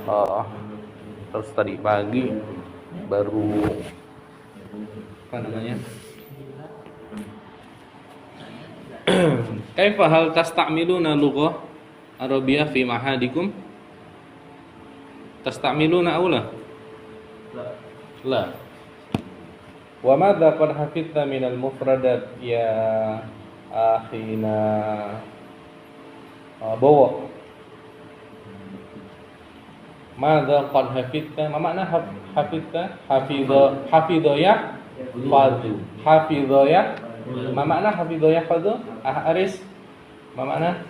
uh, terus tadi pagi baru apa namanya? Kaifa hal tastamiluna lughah Arabiyyah fi mahadikum? Tastamiluna aw la? La. Wa madza qad hafidta minal mufradat ya akhina bawa. Madza qad hafidta? Ma makna hafidta? Hafidha ya fadhu. Hafidha ya. Ma makna hafidha ya fadhu? Aris. Ma makna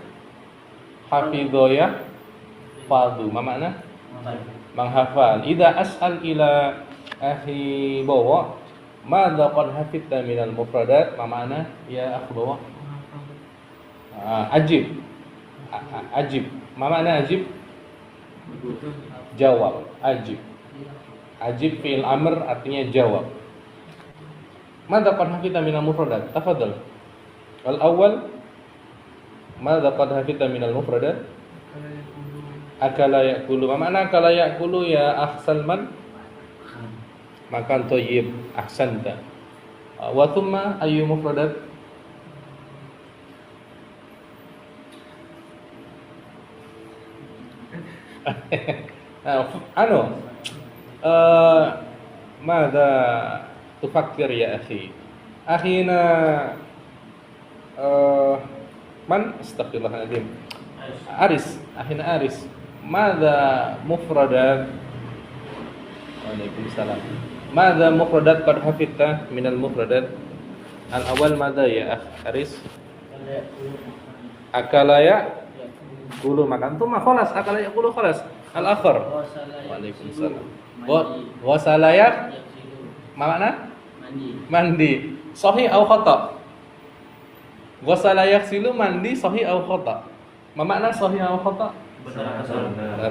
hafidha ya fadhu? Ma makna menghafal. Idza as'al ila akhi bawa, madza qad hafidta minal mufradat? Ma makna ya akhi bawa? Ajib. Ajib. Ma makna ajib? Jawab. Ajib. Ajib fi'il amr artinya jawab. Madza qad hafidta minal mufradat? Tafadhal. Al-awwal, madza qad hafidta minal mufradat? Akala ya'kulu. Ma makna akala ya'kulu ya akh Salman? Makan thayyib. Ahsanta. Wa thumma ayyu mufradat? Madza tufakkir ya akhi? Akhina man? Astaghfirullahaladzim. Aris. Akhina Aris. Madza mufradat? Waalaikumsalam. Madza mufradat qad hafidta minal mufradat? Al-awwal madza ya akh Aris? Akala ya kulu makan tuh mah khalas. Akala ya kulu khalas. Al-akhar. Waalaikumsalam. Wasala ya ma makna? Mandi. Sahih atau khata? Wasala yaghsilu mandi sahih atau khata? Ma makna sahih atau khata?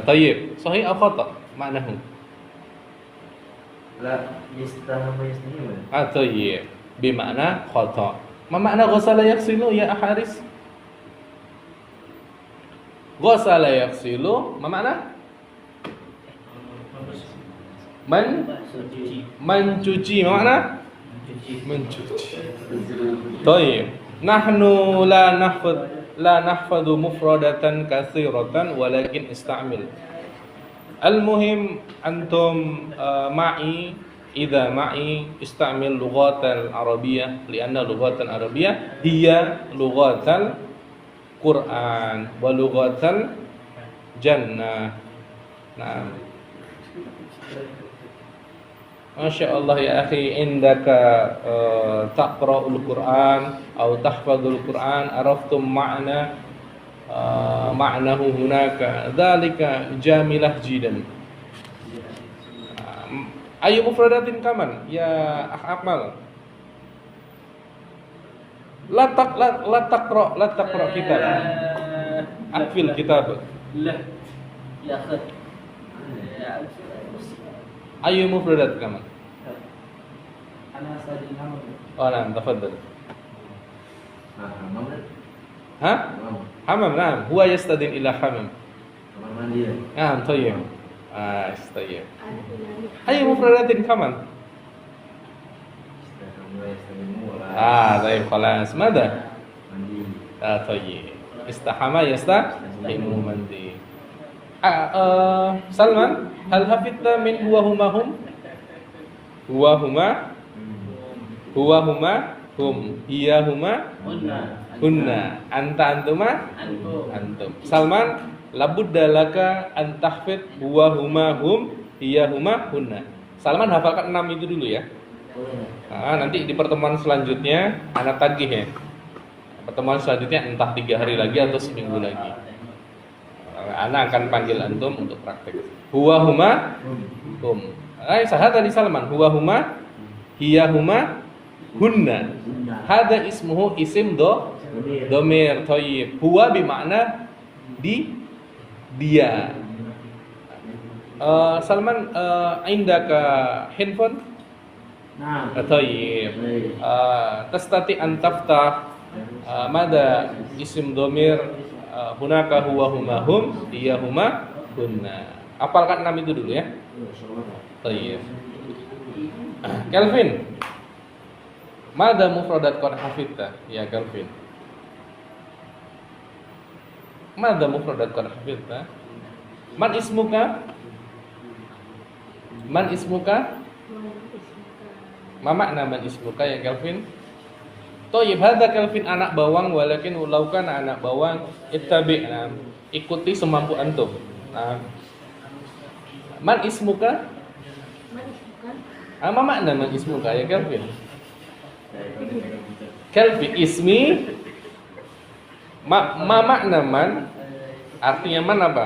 Tayyib. Sahih atau khata? Maknahu? La yastahama yastahima. Tayyib. Bi makna khata. Ma makna ghasala yaghsilu ya Haris? Ghasala yaghsilu ma makna? Mencuci. Ma makna? Mencuci. Tayyib. Nahnu la nahfadhu mufradatan katsiratan walakin istamil. Al-muhim antum ma'i idza ma'i istamil lughatal arabiyyah lianna lughatal arabiyyah hiya lughatal Qur'an wa lughatal jannah. Naam. Masya Allah ya akhi, indaka taqra'ul Qur'an atau tahfadzul Qur'an, araftum ma'nahu hunaka, dzalika jamilah jidan. Ayu mufradatin kaman ya akh Akmal? La taqra kitab. Akfil kitab. La ya akh. Ayu mufradat kaman? Ana sadin hamam. Oh, naam, tafadhal. Hamam. Ha? Hamam, naam. Huwa yastadin ila hamam. Kamar mandi. Naam, tayyib. Tayyib. Ayu mufradatin kaman? Tayyib, khalas. Mada? Mandi. Tayyib. Istahama yastahimu mandi. Salman, hal hafidta min huwa huma hum? Huwa huma hum. Hiya huma hunna. Anta antuma antum. Salman, labudda laka an tahfid huwa huma hum, hiya huma hunna. Salman hafalkan 6 itu dulu ya. Nanti di pertemuan selanjutnya anak tagih ya. Pertemuan selanjutnya entah 3 hari lagi atau seminggu lagi. Ana akan panggil antum untuk praktek. Huwa huma hum. Sahah tadi Salman. Huwa huma, hiya huma, hunna. Hada ismuhu isim domir. Thayyib. Huwa bimakna dia. Salman, indaka handphone? Nah. Thayyib. Tastati an taftah mada isim domir hunaka huwa huma hum, hiya huma hunna. Apalkan 6 itu dulu ya. Baik. Kelvin. Mada mufradat qad hafidta? Ya Kelvin. Mada mufradat qad hafidta? Man ismuka? Man ismuka? Ma makna man ismuka ya Kelvin? Toyib hadza Kelvin anak bawang walakin ulau kana anak bawang ittabi'. Nah, ikuti semampu antum. Nah. Man ismuka? Ma makna man ismuka ya Kelvin? Kelvin ismi ma makna man artinya man apa?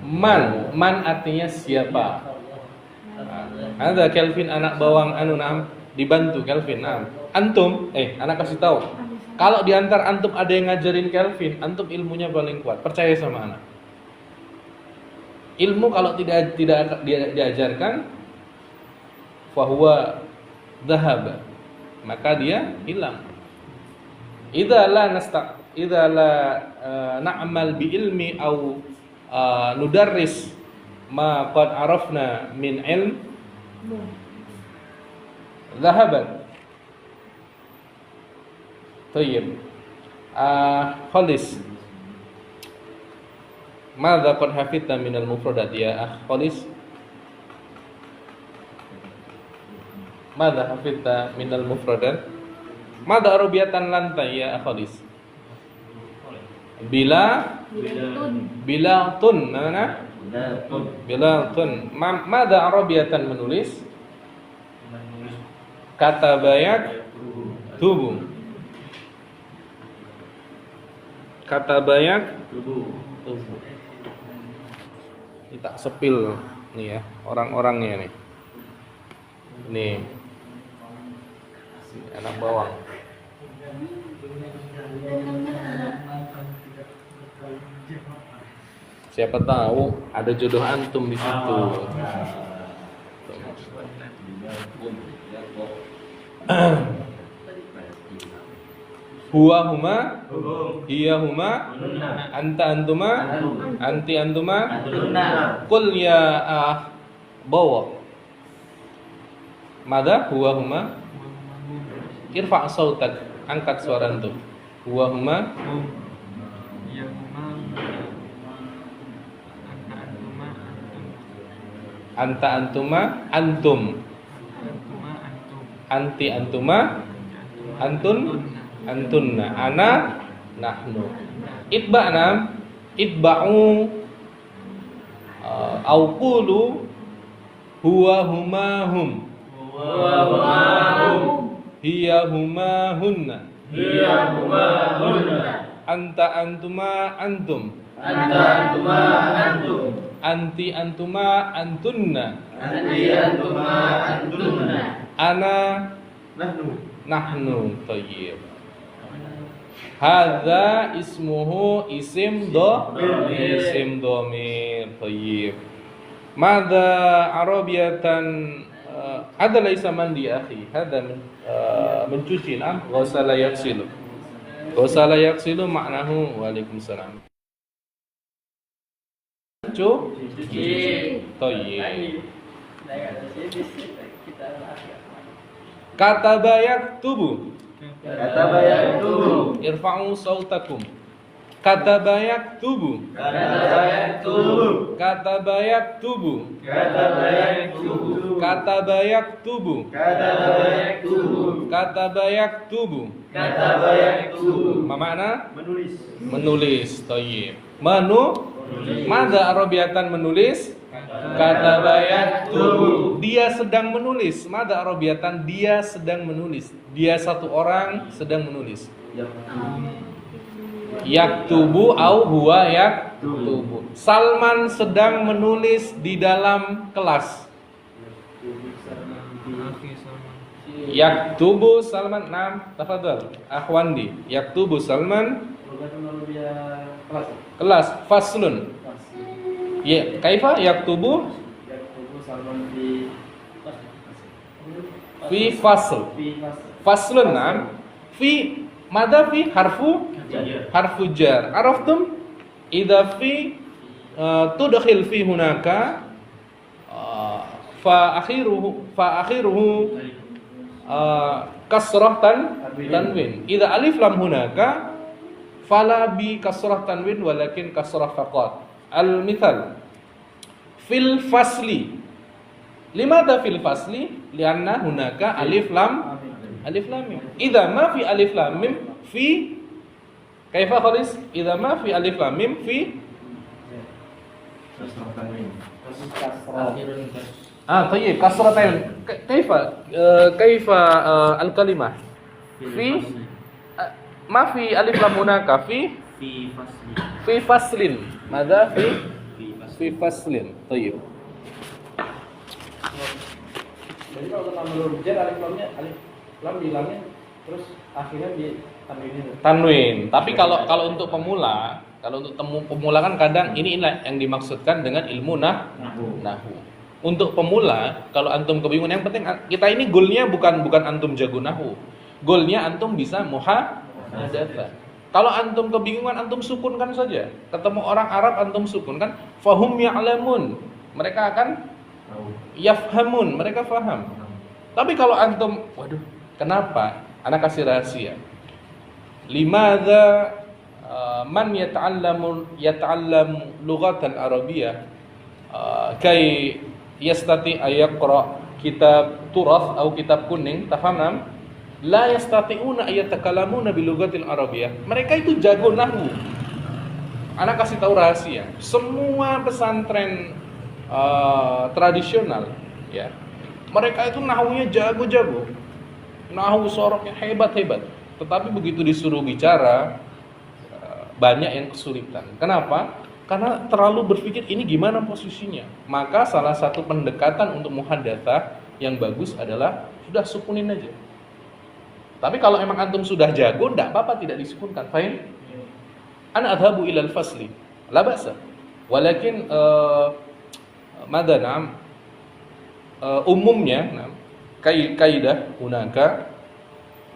Man artinya siapa? Ada Kelvin anak bawang anu nam dibantu Kelvin nam. Antum anak kasih tahu. Kalau diantar antum ada yang ngajarin Kelvin, antum ilmunya paling kuat. Percaya sama anak. Ilmu kalau tidak diajarkan, fahuwa dhahaba, maka dia hilang. Idza la na'mal bi ilmi au nudarris ma qad arafna min ilm dhahabat. Tayyib. Khalis. Madza qad hafidta min al-mufradat ya Khalis? Madza hafidta min al-mufradat? Madza arabiyatan lantai ya Khalis? Bila tun mana? Bila tun. Madza arabiyatan menulis? Kata bayak tubuh. Kata bayak tubuh. Kita sepil nih ya orang-orangnya nih. Nih. Si anak bawang. Siapa tahu ada jodoh antum di situ. Huwa huma, hiya huma, anta antuma, anti antuma, qul ya bawa. Mada huwa huma? Irfa' sautak, angkat suara antum. Huwa huma, anta antuma, antum. Anti antuma, antun, antunna, ana, nahnu. Itba'na, itba'u, au qulu huwa huma hum, hiya huma hunna, anta antuma antum, anti antuma antunna, ana, nahnu. Tayyib. Hadza ismuhu isim dhamir. Tayyib. Madza arabiyatan hada laisa mandi akhi. Hada mencuci nah. Ghasala yaghsilu. Ghasala yaghsilu maknahu waalaikumsalam. Cuci. Tayyib. Kata bayak tubuh. Irfa'u sautakum. Kata bayak tubuh. Kata bayak tubuh. Kata bayak tubuh. Kata bayak tubuh. Ma makna? Menulis. Thayyib. Madza arabiyatan menulis? Kata bayak tubuh. Dia sedang menulis. Madza arabiyatan? Dia sedang menulis. Dia satu orang sedang menulis. Yaktubu au huwa yaktubu. Salman sedang menulis di dalam kelas. Yaktubu Salman. Naam, tafadhal. Akhwandi. Yaktubu Salman kelas. Faslun. Ya, kaifa yaktubu? Salman fi fasl. Faslun. Naam. Fi madha fi harfu jar. Araftum? Idza fi tudkhil fi hunaka fa akhiruhu kasrah tanwin. Idza alif lam hunaka fala bi kasrah tanwin walakin kasrah faqat. Al-mithal fil fasli. Limadha fil fasli? Lianna hunaka alif lam mim. Idza ma fi alif lam mim fi kaifa khalis? Idza ma fi alif lam mim fi طيب كسرتين كيف الكلمة في ما في ألف لام هناك في فصل ماذا في فصل طيب. Jadi kalau kita menurut jar alif lam bilangnya terus akhirnya di tanwin. Tapi kalau untuk pemula, pemula kan kadang ini yang dimaksudkan dengan ilmu nahwu. Untuk pemula, kalau antum kebingungan, yang penting kita ini goalnya bukan antum jago nahwu. Goalnya antum bisa muhadatsah. Kalau antum kebingungan, antum sukunkan saja. Ketemu orang Arab, antum sukunkan. Fahum ya'lamun. Mereka akan yafhamun. Mereka faham. Tapi kalau antum, waduh, kenapa? Anak kasih rahasia. Limadza man yata'allam lughatan arabiyyah kai yastati ayaqra kitab turath atau kitab kuning, tafaham? La yastati'una ayatakalamuna bilughatil arabiyyah. Mereka itu jago nahwu. Anak kasih tahu rahasia. Semua pesantren tradisional, ya. Mereka itu nahwunya jago-jago. Nahwu soroknya hebat-hebat. Tetapi begitu disuruh bicara banyak yang kesulitan. Kenapa? Karena terlalu berpikir ini gimana posisinya. Maka salah satu pendekatan untuk muhadatsah yang bagus adalah sudah sukunin aja. Tapi kalau emang antum sudah jago, enggak apa-apa tidak disukunkan. Fahim? Ana adhabu ilal fasli. La ba'sa. Walakin madana umumnya kaidah hunaka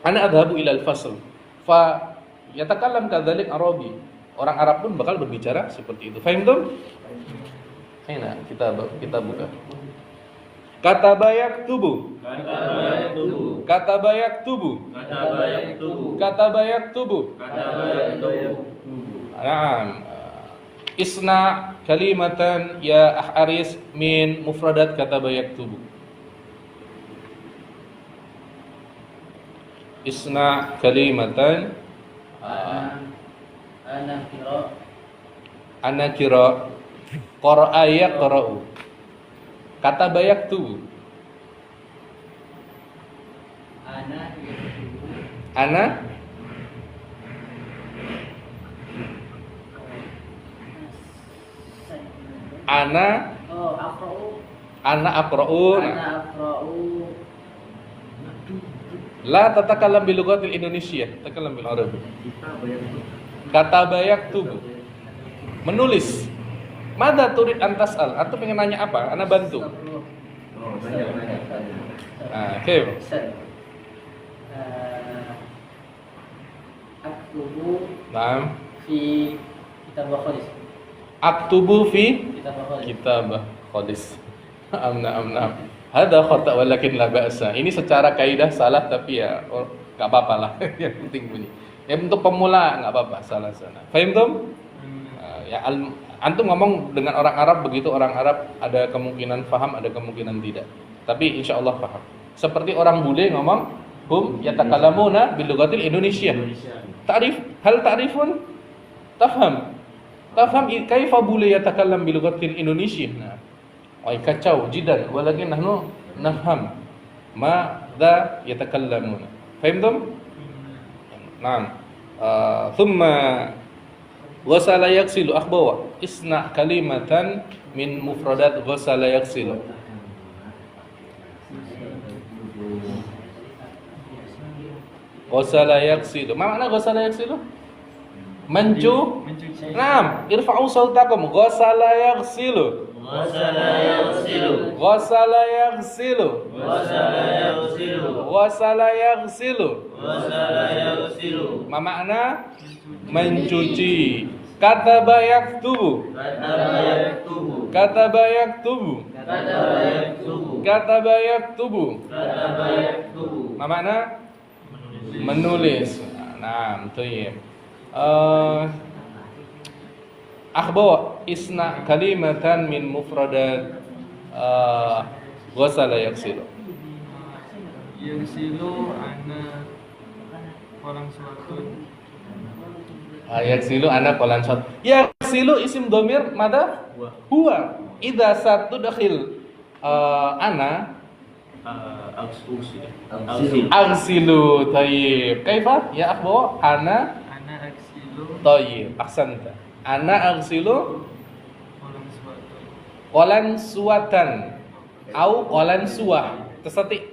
ana adhabu ilal fasl. Fa yatakallam kadzalik Arabi. Orang Arab pun bakal berbicara seperti itu. Fahim tuh? Nah, kita buka. Kataba yaktubu. Kataba yaktubu. Kataba yaktubu. Naam. Isna kalimatan ya Aris min mufradat kataba yaktubu. Isna kalimatan Ana kira qara'a yaqra'u. Kata bayak tu. Ana aqra'u. La tatakallam bil lughatil Indonesia, tatakallam bil Arabi. Kata bayak tubuh menulis. Mada turid antasal. Atau pengen nanya apa? Ana bantu. Oke. Aktubu Naam. fi kitabah khodis. Aktubu fi kitabah khodis. Amna. Hada khata walakin la ba'sa. Ini secara kaidah salah tapi ya enggak apa-apa lah. Yang penting bunyi. Ya untuk pemula enggak apa-apa, salah sana. Fahim tuh? Ya antum ngomong dengan orang Arab begitu, orang Arab ada kemungkinan paham, ada kemungkinan tidak. Tapi insya Allah paham. Seperti orang bule ngomong, hum yatakalamuna bil lughatil Indonesia. Hal ta'rifun? Tafham kaifa bule yatakallam bil lughatil Indonesia. Nah, kacau jidan, walakin nahnu nafham madza yatakallamuna. Fahimtum? Naam. Thumma ghasala yaghsilu akhbawa. Isna kalimatan min mufradat ghasala yaghsilu. Ghasala yaghsilu. Ma makna ghasala yaghsilu? Mencu. Naam, irfa'u sautakum. Ghasala yaghsilu. Ghasala yaghsilu. Ma makna mencuci. Kataba yaktubu. Kataba yaktubu. Kataba yaktubu. Kataba yaktubu. Kataba yaktubu. Kataba yaktubu. Ma makna? Menulis. Nah, thayyib. Akhbawa isna kalimatan min mufradat ghasala yaghsilu. Yaghsilu ana orang suatu. Yaghsilu ana qalan sat. Yaghsilu isim dhamir mada? Huwa. Idza satudkhil ana aghsilu. Thayyib. Kaifa ya akhbawa? Ana Aghsilu thayyib. Ahsanta. Ana aghsilu orang suatu. qalan suwatan au qalan suwah. Tersetik.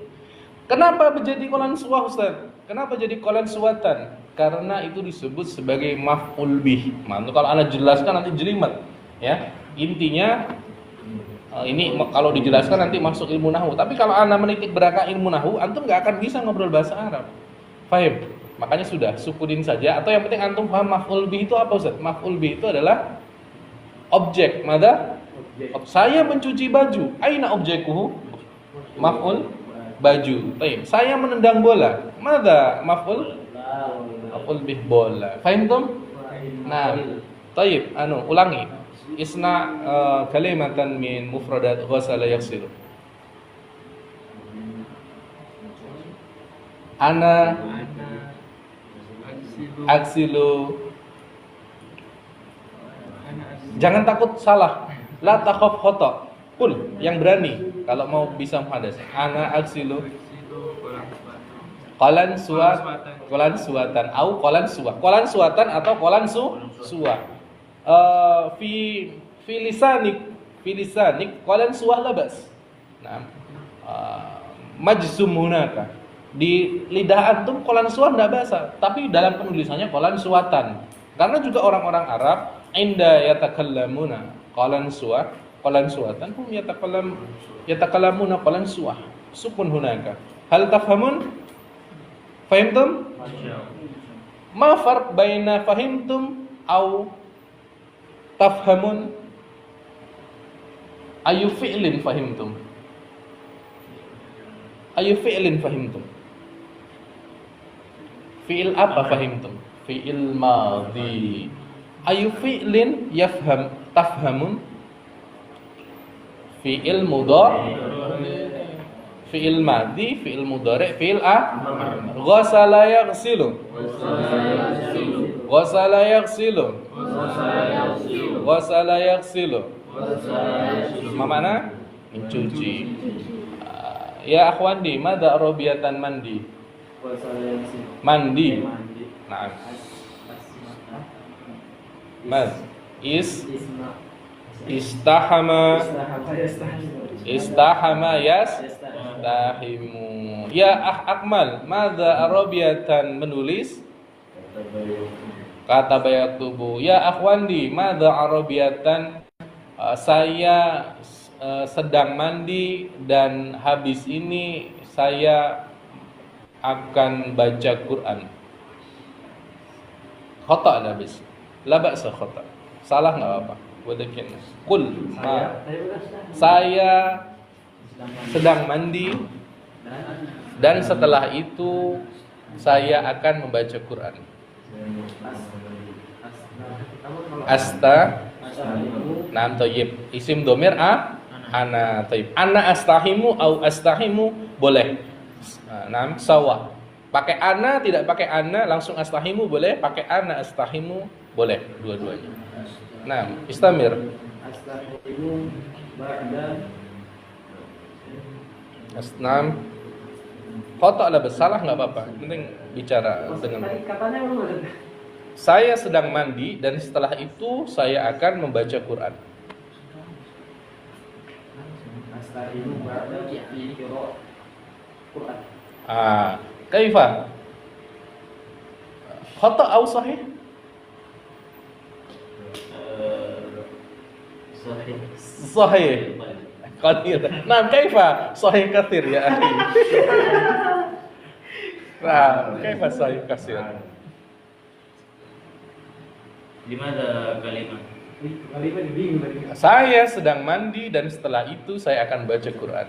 Kenapa menjadi qalan suwah, Ustaz? Kenapa jadi qalan suwatan? Karena itu disebut sebagai maf'ul bih. Kalau ana jelaskan nanti jelimet, ya. Intinya ini kalau dijelaskan nanti masuk ilmu nahwu. Tapi kalau ana menitik beratkan ilmu nahwu, antum nggak akan bisa ngobrol bahasa Arab. Paham? Makanya sudah sukunin saja. Atau yang penting antum paham maf'ul bih itu apa, Ustaz? Maf'ul bih itu adalah objek. Mada? Saya mencuci baju. Aina objekuhu? Maf'ul baju. Baik. Saya menendang bola. Mada? Maf'ul bih bola. Fahim tum? Nah, taib. Ulangi. Isna kalimatan min mufradat ghasala yaghsilu. Ana Aghsilu. aghsilu. Ana aghsilu. Jangan takut salah. La takhaf khata. Qul yang berani kalau mau bisa muhadas. Ana aghsilu Aghsilu orang suatu. qalan suwat qalan suwatan au qalan suwah. Qalan suwatan atau qalan suwah. Fi lisanik qalan suwah labas. Nah, majzum hunaka. Di lidah antum qalan suwah enggak bahasa, tapi dalam penulisannya qalan suwatan. Karena juga orang-orang Arab inda yatakallamuna qalan suwah, qalan suwatan hum yatakallamuna qalan suwah. Sukun hunaka. Hal tafhamun? Fahimtum? Ma farq baina fahimtum au tafhamun? Ayu fi'lin fahimtum? Ayu fi'lin fahimtum? Fi'il apa fahimtum? Fi'il madhi. Ayu fi'lin tafhamun? Fi'il mudhari. Fi'il madhi, fi'il mudhari, fi'il ghasala yaghsilu. Ghasala yaghsilu. Ghasala yaghsilu. Ma makna? Mencuci. Ya akhwandi, madza arabiyatan mandi? Mandi. Nah. Mad istahama yastahimu. Ya Akmal, madza arabiyatan menulis? Kata bayaktubu. Ya akhwandi, madza arabiyatan saya sedang mandi dan habis ini saya akan baca Quran. Khata habis. La ba'sa khata. Salah enggak apa-apa. Wadakin. Qul saya sedang mandi dan setelah itu saya akan membaca Quran. Nam thayyib. Isim dhamir ana thayyib. Ana astahimu au astahimu boleh. Nam sawah. Pakai ana tidak pakai ana langsung astahimu boleh, pakai ana astahimu boleh, dua-duanya. Nah, istamir. Astahimu ba'da Asnam. Khata lah bersalah enggak apa-apa. Penting bicara dengan katanya belum. saya sedang mandi dan setelah itu saya akan membaca Quran. Astahimu ba'da Quran. Kaifa? Khata atau sahih? Sahih. Qadir. Nah, kaifa? Sahih katsir ya akhi. Nah, kaifa sahih katsir? Limadha kalimah? Kalimat bingung tadi. Saya sedang mandi dan setelah itu saya akan baca Quran.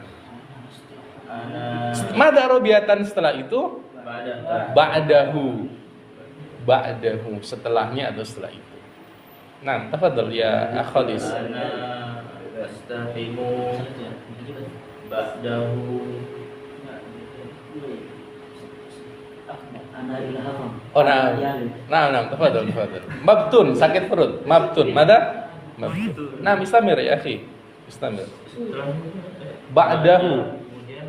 Ana Mada robiatan setelah itu ba'da ba'dahu setelahnya atau setelah itu. Nah, tafadhal ya Akhalis. ana astahimu ba'dahu Oh, tafadhal. Mabtun, sakit perut. Mabtun, mada? Mabtun. Nah, istamir ya akhi. Istamir. Ba'dahu kemudian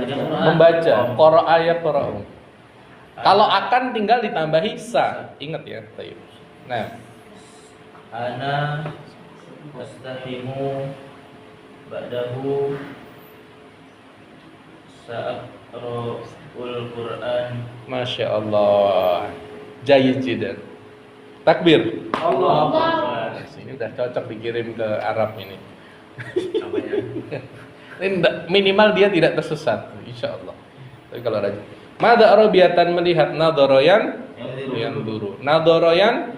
yang membaca qara'a ya qara'u. Kalau akan tinggal ditambahi sa. Ingat ya, tayyib. Nah, ana astahimu ba'dahu sa'aqra'ul Qur'an. Masya Allah. Jayyid jiddan. Takbir. Allah. Ini udah cocok dikirim ke Arab ini. Ini minimal dia tidak tersesat, insya Allah. Tapi kalau rajin. Mada arabiatan melihat nadoroyan yang duru. Nadoroyan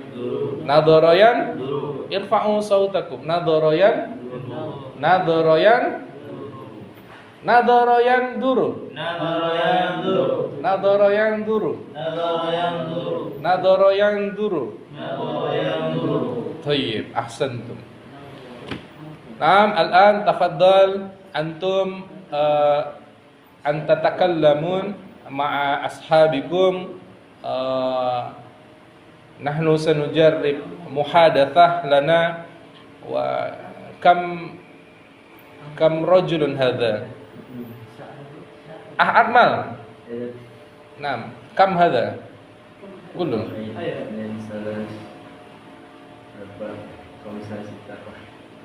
Dulu irfa'u sautakum. Nadoroyan duru. nadara yang dulu Nadoroyan duru. Tayyib, ahsantum. Naam, al-an tafaddal antum an tatakallamun ma'a ashabikum. Nahnu sanujarrib muhadathah lana wa kam rajulun hadha? Akmal. Naam, kam hadha? Kulun.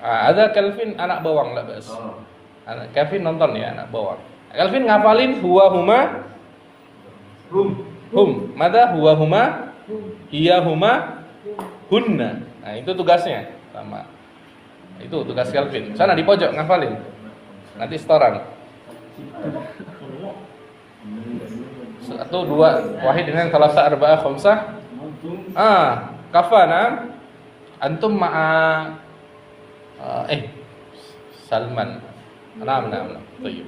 Ada Kelvin anak bawang lah bas. Anak Kelvin nonton ya anak bawang. Kelvin ngafalin huwa huma hum. Mada huwa huma hiya huma hunna. Nah, itu tugasnya sama. Itu tugas Kelvin. Sana di pojok ngafalin. Nanti setoran. 1 2 wahid dengan thalatha arba'ah khamsah. Kafana antum ma'a Salman. Naam. Tayyib.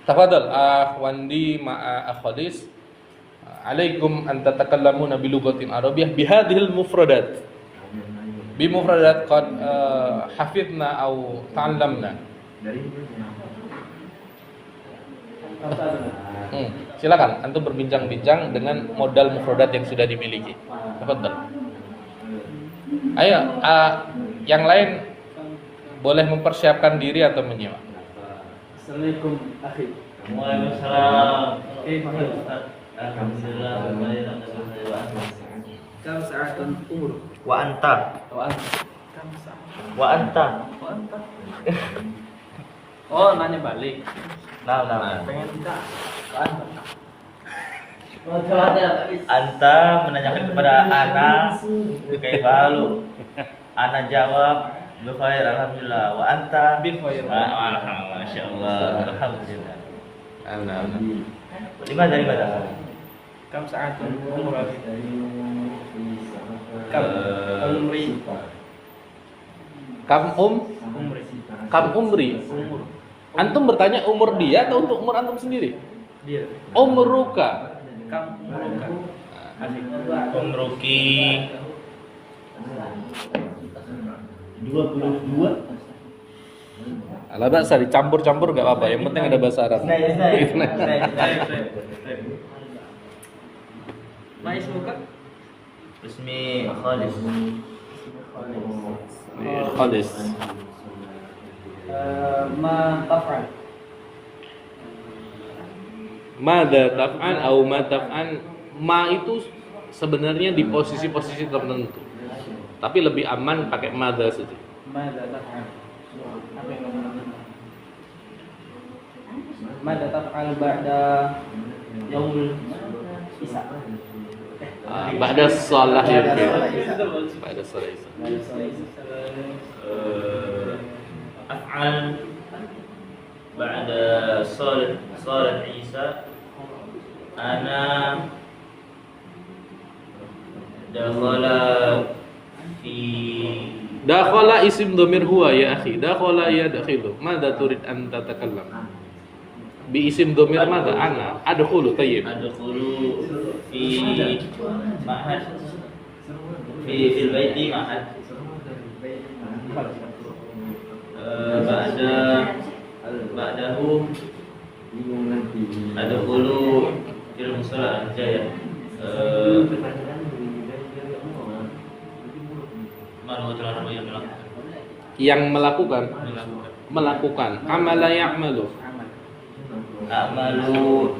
Tafadhal Wandi ma'a Akhadis. Alaikum an tatakallamuna bi lughatin arabiyyah bi hadhil mufradat. Bi mufradat qad hafidna aw ta'allamna. Silakan antum berbincang-bincang dengan modal mufradat yang sudah dimiliki. Tafadhal. Ayo, yang lain boleh mempersiapkan diri atau menyimak. Assalamualaikum akhi. Waalaikumsalam. Alhamdulillah. Kam sa'atun umur. Wa anta. Oh, nanya balik. Nah. Pengen minta. Anta menanyakan kepada ana kaifalu. Ana jawab bikhair alhamdulillah. Wa anta Bikhair. Alhamdulillah. Masyaallah. Alhamdulillah. Dari mana? Kam sa'atun umur. Kam umri. Antum bertanya umur dia atau untuk umur antum sendiri? Dia. Umruka. Kam umruka. Umruki 22. Ala bahasa dicampur-campur gak apa-apa, yang penting ada bahasa Arab. Mais muka? Ismi Khalis. Khalis. Ma taf'al. Mada taf'an au ma taf'an. Ma itu sebenarnya di posisi-posisi tertentu. Tapi lebih aman pakai mada saja. Mada taf'al. Apa yang kamu lakukan? Mada taf'al ba'da yaumul Isya. Ba'da shalah ya. Ba'da shalah Isya. Af'al ba'da salat Isa ana dakhala fi Dakhala isim dhamir huwa ya akhi. Dakhala yadkhilu. Madza turid an tatakallam? Bi isim dhamir madza? Ana. Adkhulu. Tayyib. adkhulu fi ma'had fil baiti ma'had ba'dahu adkhulu fil musalla jaya Yang melakukan. Amala ya'malu. amalu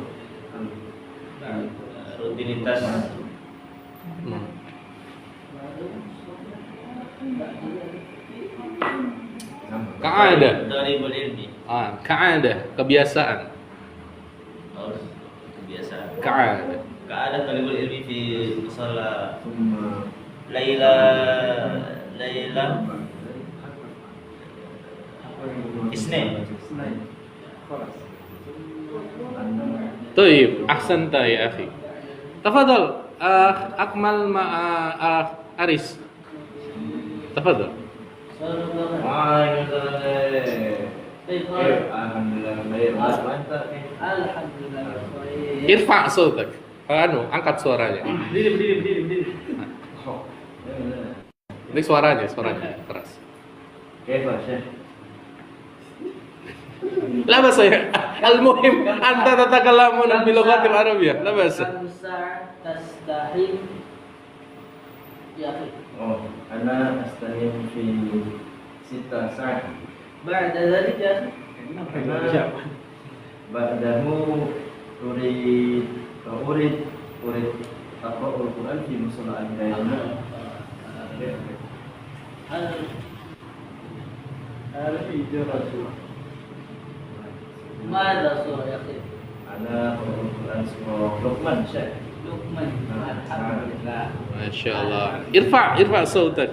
rutinitas Ka'ada. talibul ilmi Ka'ada, kebiasaan. kebiasaan Ka'ada. ka'ada talibul ilmi fi musalla Laila Isnin طيب أحسنت يا أخي تفضل أكمل مع أريس تفضل ارفع صوتك angkat suaranya Berdiri. ini suaranya keras لا بأس المهم أنت تتكلمون بلغة العربية لا بأس تستحيل يا أخي أنا أستعين في 6 ساعات بعد ذلك يا أخي بعده أريد أقرأ القرآن في مصلى الدائمة هل في دراسة ماذا سورة يا أخي أنا أقرأ القرآن سورة لقمان شيخ لقمان الحمد لله Masya Allah. Irfa sautak.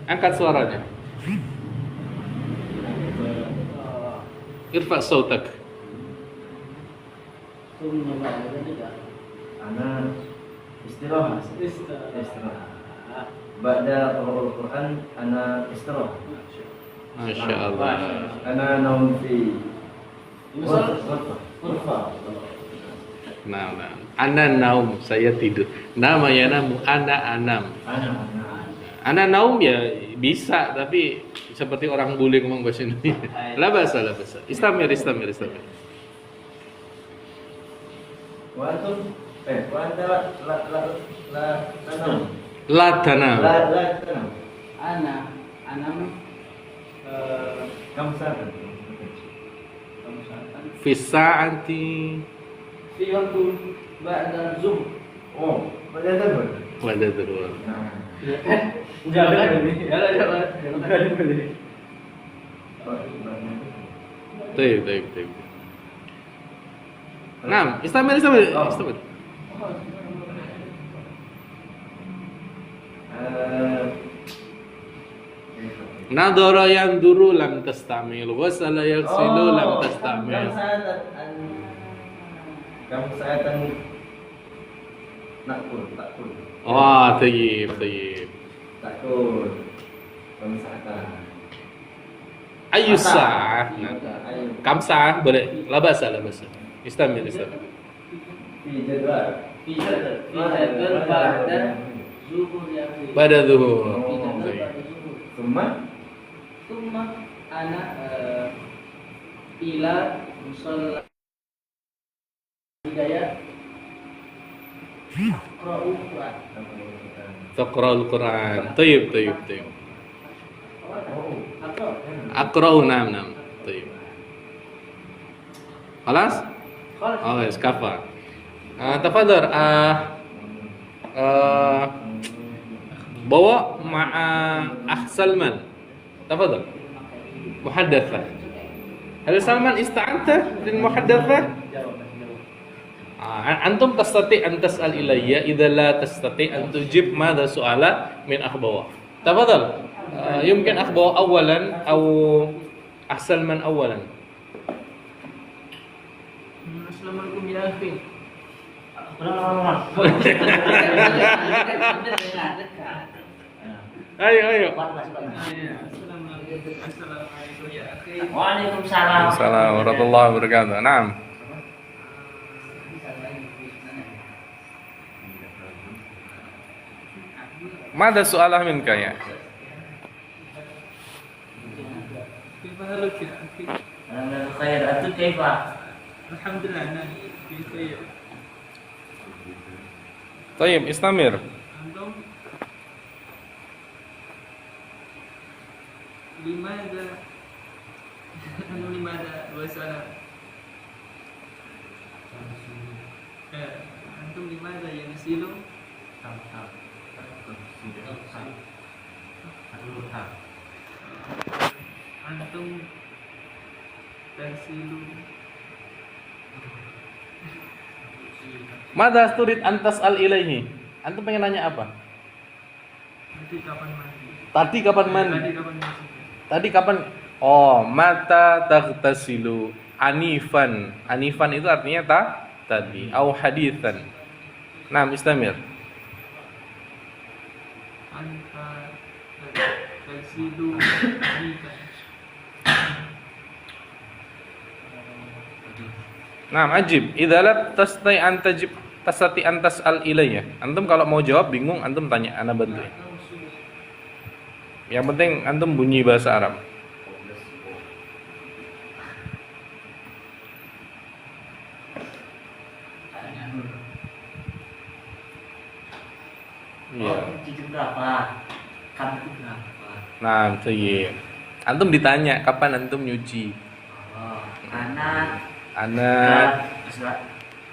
Angkat suaranya. Irfa sautak. ثم بعد ذلك أنا استراحة بعد قراءة القرآن أنا استراحة Masya Allah. أنا نوم في غرفة Nah. Ana naum, saya tidur. Nama ya namu, ana anam. Ana naum ya bisa, tapi seperti orang bule ngomong bahasa Indonesia. La bahasa. Istamir. وأنتم وأنت La tanam. لا تنام أنا أنام كم ساعة؟ Fi sa'ati. في وقت بعد الظهر pada ظهر Wada terus. Jangan ini. Jangan. Baik. Nah, istamir. Nadara yanduru lam tastamil, wasala yaghsilu lam tastamil. كم ساعة نأكل Wah, tayyib. تأكل كم ساعة Ayu sa'ah. Kam sa'ah boleh. La basa. Istamir. في جدول في جدول بعد الظهر يا أخي Pada zuhur. في جدول Tayyib. بعد الظهر ثم أنا إلى مصلى hidayah Taqra'ul Quran. Tayyib. Aqra'u nam. Tayyib. Khalas? Oh, yes, kafa. Tafadhal. Bawa ma'a Salman. Tafadhal. Muhaddatsah. Hal Salman ista'anta lil muhaddatsah? Antum tastati an tas'al ilayya idza la tastati an tujib madha su'ala min akhbawa. Tafadhal. Yumkin akhbawa awalan aw Salman awalan. Assalamualaikum ya akhi. Ulang. Ayo. Waalaikumsalam. Assalamualaikum warahmatullahi wabarakatuh. Naam. Mada soalah minka ya? Alhamdulillah khair. Antum kaifa? Alhamdulillah ana fi khair. Tayyib, istamir. Antum لماذا هو سؤال أنتم لماذا يغسلون أنتم تغسلون Mada turid antas al ilaihi? Antum pengen nanya apa? Nanti kapan mandi? Tadi kapan mandi? Tadi kapan mandi? Tadi kapan? Oh, mata taghtasilu anifan. Anifan itu artinya tadi. Au hadithan. Nah, istamir. Anta tagsilu anikan. Nah, ajib. Idzalat tastai antajib tasati antas al ilayya. Antum kalau mau jawab bingung, antum tanya, ana bantuin. Yang penting antum bunyi bahasa Arab. Iya. Cucu berapa? Kamu itu berapa? Nah, iya. Antum ditanya kapan antum nyuci. Oh, anak.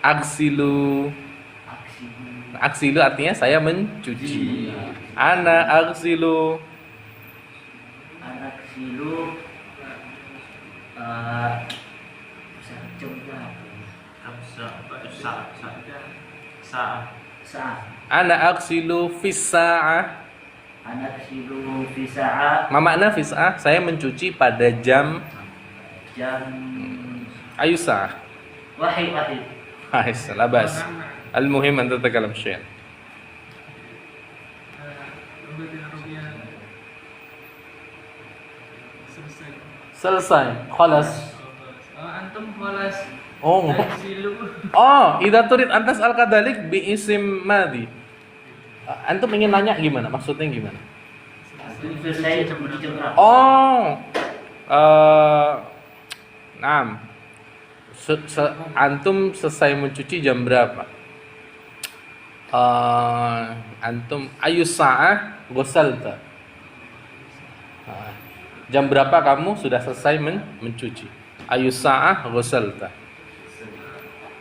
Aksilu. Aksilu artinya saya mencuci. Ana aksilu. Anak silu. Ana aksilu fis sa'ah. Anak silu fisa'a. Ma makna fis sa'ah? Saya mencuci pada jam ayu sa'ah. Wahid. Hais, labas. Al-muhim an tatakalam syai'. Selesai. Khalas. Antum khalas. Oh. Tagsilu. Oh, idza turid antas al-kadalik bi isim madhi. Antum ingin nanya gimana? Maksudnya gimana? Selesai jam berapa? Oh. Naam. Antum selesai mencuci jam berapa? Antum ayu sa'ah ghusalta. Jam berapa kamu sudah selesai mencuci? Ayu sa'ah ghusalta.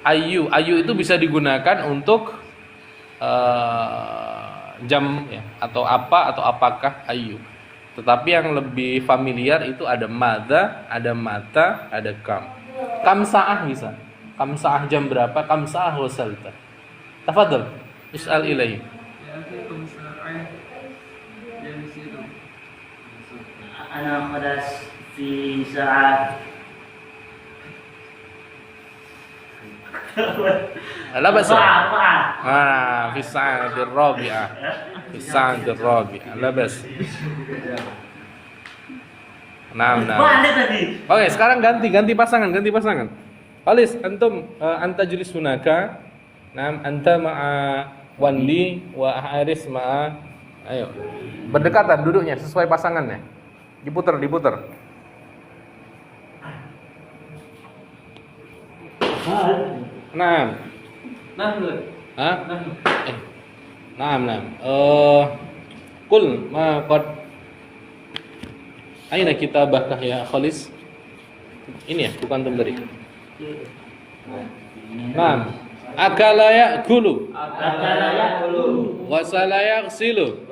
Ayu itu bisa digunakan untuk jam ya, atau apa atau apakah ayu. Tetapi yang lebih familiar itu ada madza, ada mata, ada kam. Kam sa'ah bisa. Kam sa'ah jam berapa? Kam sa'ah ghusalta. Tafadhal. Is'al ilaihi. Ya akhi kumsa'ah. Yagsilu. Anak khalas fi sa'ah. La basa. Apa? Fi sa'ati ar-rabi'ah. Fi sa'ati ar-rabi'ah. La basa. Nah. Balik tadi. Oke, sekarang ganti pasangan. Alis, antum anta julis hunaka. Naam, anta ma'a Wandi wa Haris ma'a. Ayo. Berdekatan duduknya sesuai pasangannya. Diputar. Naam. Hah? Naam. Qul ma qad aina kitabahkah ya Khalis? Ini ya, bukan temberi. Naam. Akala ya'kulu. Ghasala yaghsilu.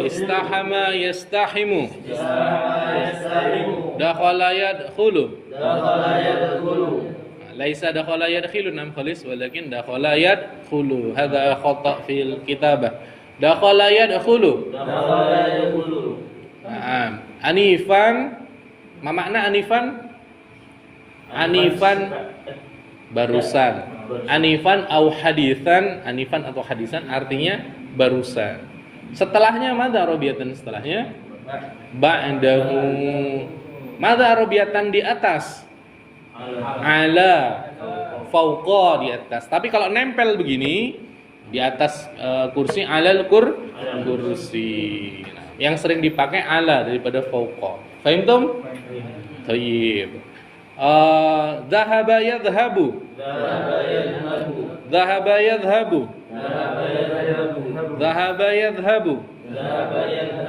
Istahama yastahimu. Dakhala yadkhulu. Laisa dakhala yadkhilu nam khalis walakin dakhala yadkhulu. Hadha khata' fil kitabah. Dakhala yadkhulu. Naam. Anifan. Ma makna anifan? Anifan barusan. Anifan au haditsan, anifan atau hadisan artinya barusan. Setelahnya madza arabiyatan, setelahnya ba'dahu. Madza arabiyatan di atas. Ala, fauqa di atas. Tapi kalau nempel begini di atas kursi, alal kursi. Nah, yang sering dipakai ala daripada fauqa. Fahimtum? Thayyib. Dhahaba yadhhabu. Dhahaba yadhhabu. Dhahaba yadhhabu.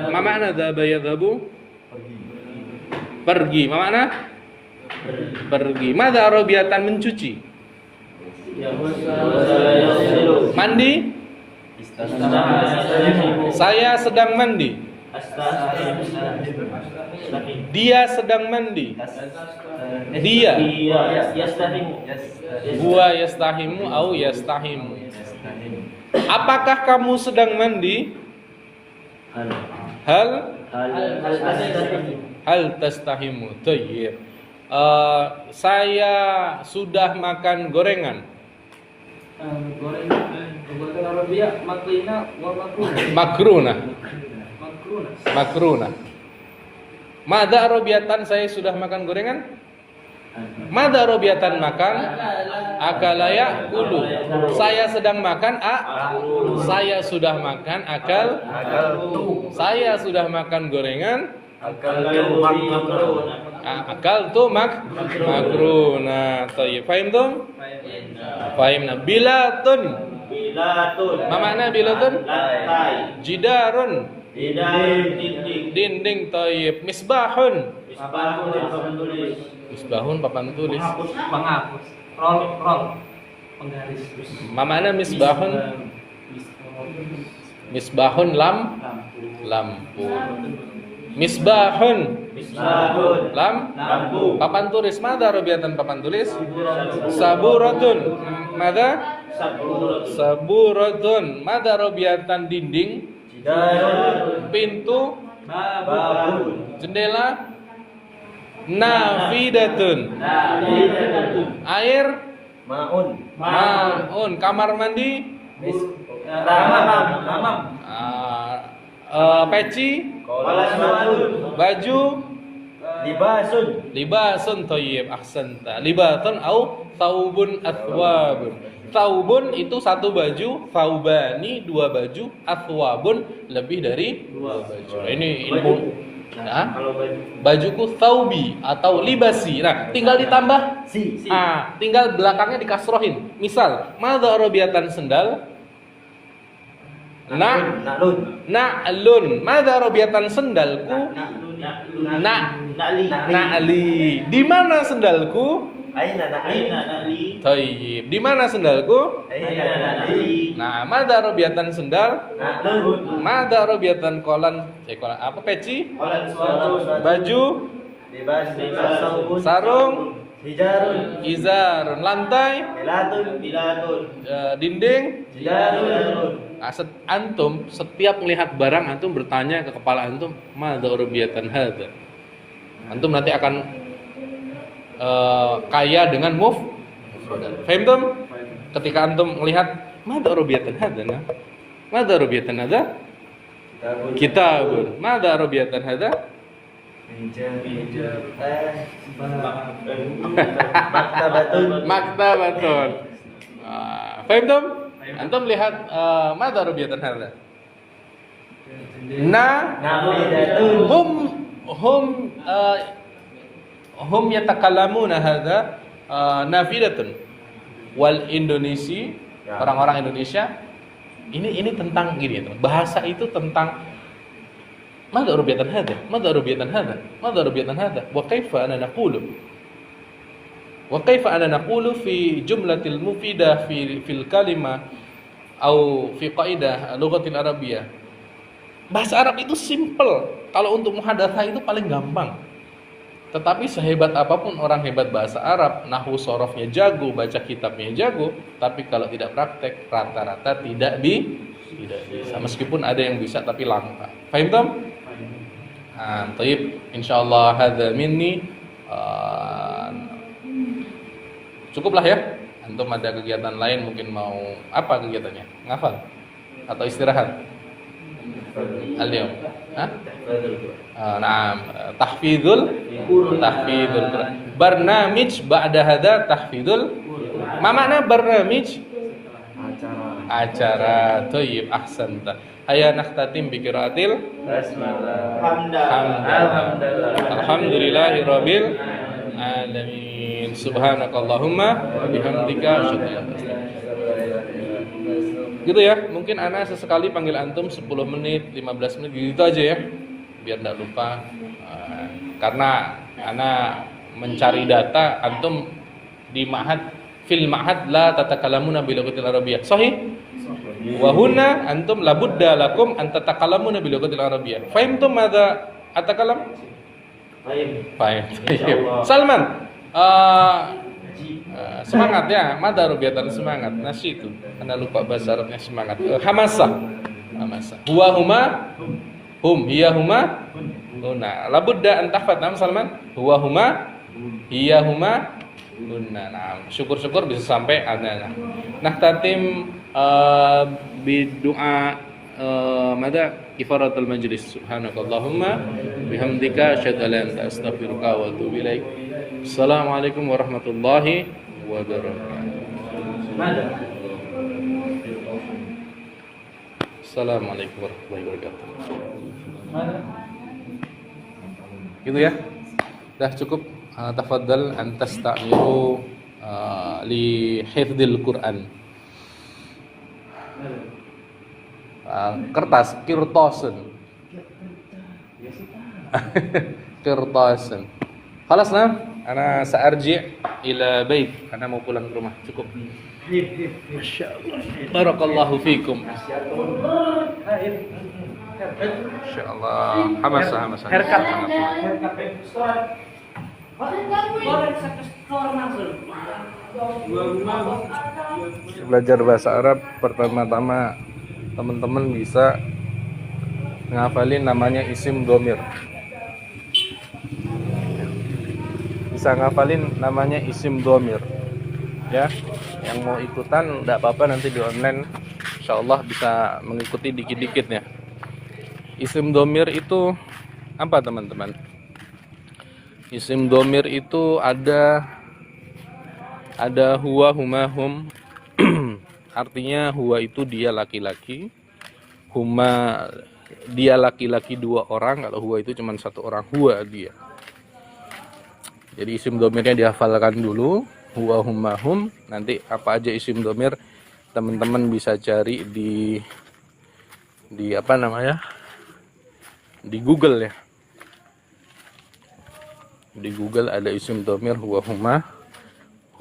Ma makna dhahaba yadhhabu? Pergi. Ma makna? Pergi. Madza arabiyatan mencuci? Mandi? Saya sedang mandi. Dia sedang mandi. Dia. Huwa yastahimu au yastahimu. Apakah kamu sedang mandi? Hal tastahimu. Thayyib. Saya sudah makan gorengan. Gorengan Arabia maklina wa Makruna. Madza arabiyatan, saya sudah makan gorengan? Madza arabiyatan makan? Akala ya'kulu. Saya sedang makan saya sudah makan akal. Saya sudah makan gorengan. Akal tu makruna. Thayyib. Fahim tu? Fahimna. Bilatun. Ma makna bilatun? Jidarun. Dinding. Thayyib. Misbahun. Misbahun papan tulis. Penghapus. Roll. Penggaris. Ma makna misbahun? Misbahun lampu. Misbahun lampu. Papan tulis. Madza arabiyatan papan tulis? Saburatun. Madza? Saburatun. Madza arabiyatan dinding? Pintu? Jendela? Nafidatun. Air? Ma'un. Kamar mandi? Peci? Baju? Libasun. Thayyib. Ahsanta. Libatun au thawbun athwabun. Thawbun itu satu baju, thawbani dua baju, athwabun lebih dari dua baju. Ini ilmu. Nah, bajuku thawbi atau libasi. Nah, tinggal ditambah tinggal belakangnya dikasrohin. Misal, madza arabiyatan sendal? Na'lun. Madza arabiyatan sendalku? Na'li. Di mana sendalku? Thayyib. Di mana sendalku? Nah, madza arabiyatan sendal? Madza arabiyatan kolan apa peci? Baju? Sarung? Izarun. Lantai? Dinding? Antum setiap melihat barang antum bertanya ke kepala antum, madza arabiyatan hadza? Antum nanti akan kaya dengan fahimtum? Ketika antum melihat madza arabiyatan hadza? Madza arabiyatan hadza? Kitabun. Madza arabiyatan hadza? Maktabatun. Fahimtum? Antum lihat madza arabiyatan hadza? Hum yatakallamuna hadza nafidatun. Wal Indonesi, orang-orang Indonesia ini tentang gini ya, bahasa itu tentang madza arabiyatan hadza? Madza arabiyatan hadza? Madza arabiyatan hadza? Wa kaifa ana naqulu fi jumlatil mufidah fil kalimah atau fi qaidah lughatil arabiyyah. Bahasa Arab itu simple. Kalau untuk muhadatsah itu paling gampang. Tetapi sehebat apapun orang hebat bahasa Arab, nahwu sorofnya jago, baca kitabnya jago, tapi kalau tidak praktek rata-rata tidak bisa. Meskipun ada yang bisa tapi langka. Fahim tom? Taib. Insyaallah hadza minni. Cukuplah ya. Antum ada kegiatan lain, mungkin mau apa kegiatannya? Ngafal atau istirahat? Al-yawm. Hah? Naam, tahfidul Quran. Barnamij ba'da hadza tahfidul. Ma makna barnamij? Acara. Thayyib, ahsanta. Hayya nakhtatim bi qiraatil Basmalah. Alhamdulillahi rabbil alamin. Subhanakallahumma wa bihamdika asyhadu an la ilaha illa anta. Gitu ya. Mungkin ana sesekali panggil antum 10 menit, 15 menit gitu aja ya. Biar enggak lupa. Karena ana mencari data antum di fil ma'had la tatakalamuna bil lughatil arabiyyah. Sahih? Wa huna antum labudda lakum an tatakalamuna bil lughatil arabiyyah. Fahimtum madza atakalam? Fahim. Salman, semangat ya, madza rubiyatan semangat. Nasi itu. Anda lupa bahasa Arabnya semangat. Hamasah. Huwa huma hum, hiya huma huna. Labudda an tahfadz nam Salman. Huwa huma hiya huma huna. Nah, syukur-syukur bisa sampai ada. Nah, tatim bidu'a mada kifaratul majlis. Subhanakallahumma bihamdika asyhadu an la ilaha illa anta astaghfiruka wa atubu ilaik. Assalamualaikum warahmatullahi wabarakatuh. Assalamualaikum warahmatullahi wabarakatuh. Gitu ya. Dah cukup. Tafadhal an tastamiru li hifdzil Quran. Kertas, kirtasen. Kirtasen. Khalas nah, ana sa'arji ila bait. Ana mau pulang ke rumah. Cukup. Masyaallah. Barakallahu fikum. Insyaallah. Hamasa. Haircut. Belajar bahasa Arab pertama-tama teman-teman bisa ngafalin namanya isim dhamir. Bisa ngafalin namanya isim dhamir. Ya, yang mau ikutan enggak apa-apa, nanti di online insyaallah bisa mengikuti dikit-dikit ya. Isim dhamir itu apa teman-teman? Isim dhamir itu ada huwa, huma, hum. Artinya huwa itu dia laki-laki, huma dia laki-laki 2 orang, kalau huwa itu cuma 1 orang, huwa dia. Jadi isim dhamirnya dihafalkan dulu, huwa, huma, hum. Nanti apa aja isim dhamir teman-teman bisa cari di apa namanya? Di Google ya. Di Google ada isim dhamir huwa, huma,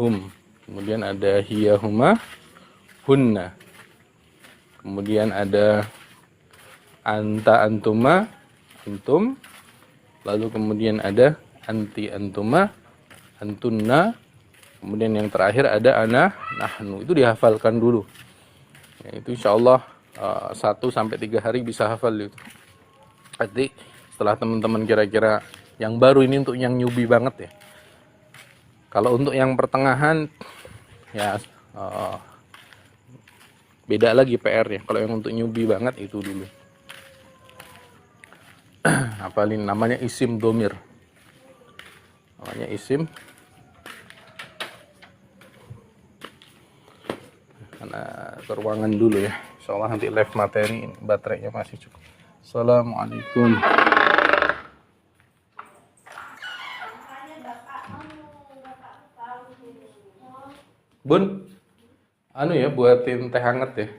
hum. Kemudian ada hiya, huma, hunna. Kemudian ada anta, antuma, antum. Lalu kemudian ada anti, antuma, antunna. Kemudian yang terakhir ada ana, nahnu. Itu dihafalkan dulu. Ya, itu insyaallah 1-3 hari bisa hafal itu. Nanti setelah teman-teman kira-kira yang baru ini, untuk yang newbie banget ya. Kalau untuk yang pertengahan ya beda lagi PR-nya. Kalau yang untuk newbie banget itu dulu. Hafalin namanya isim dhamir. Namanya isim. Karena ke ruangan dulu ya. Insyaallah nanti live materi ini baterainya masih cukup. Assalamualaikum. Bun, anu ya, buatin teh hangat ya.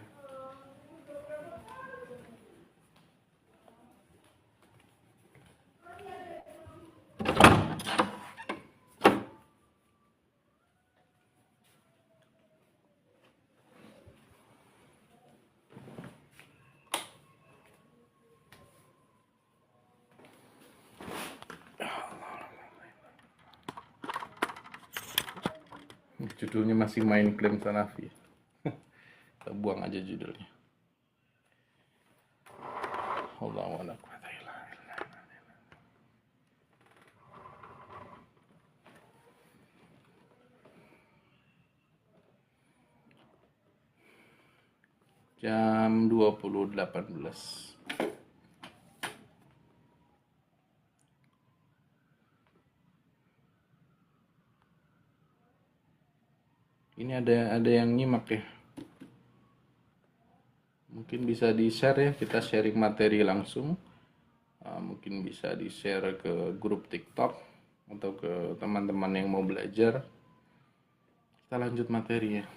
Judulnya masih main klaim Sanafi. Kita buang aja judulnya. Allahu akbar. jam 20.18. Ini ada yang nyimak ya. Mungkin bisa di-share ya, kita sharing materi langsung. Mungkin bisa di-share ke grup TikTok atau ke teman-teman yang mau belajar. Kita lanjut materi ya.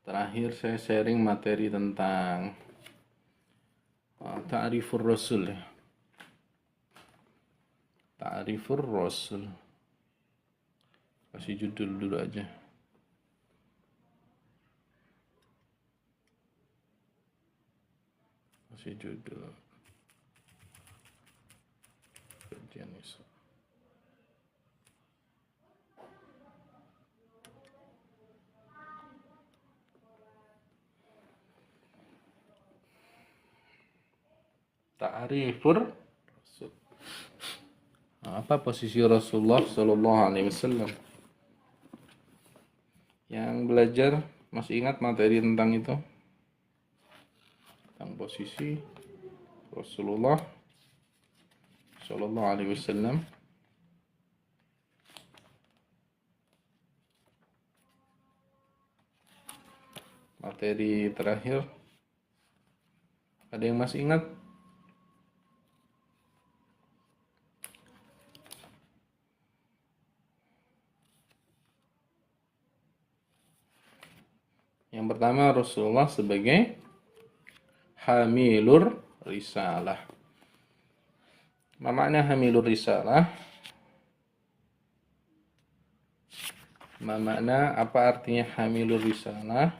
Terakhir saya sharing materi tentang Ta'rifur Rasul ya. Ta'rifur Rasul. Kasih judul dulu aja. Kasih judul. Kajian Isra. Ta'rifur Rasul. Apa posisi Rasulullah Sallallahu Alaihi Wasallam? Yang belajar masih ingat materi tentang itu? Tentang posisi Rasulullah Sallallahu Alaihi Wasallam. Materi terakhir. Ada yang masih ingat? Yang pertama, Rasulullah sebagai hamilur risalah. Apa makna hamilur risalah? Apa artinya hamilur risalah?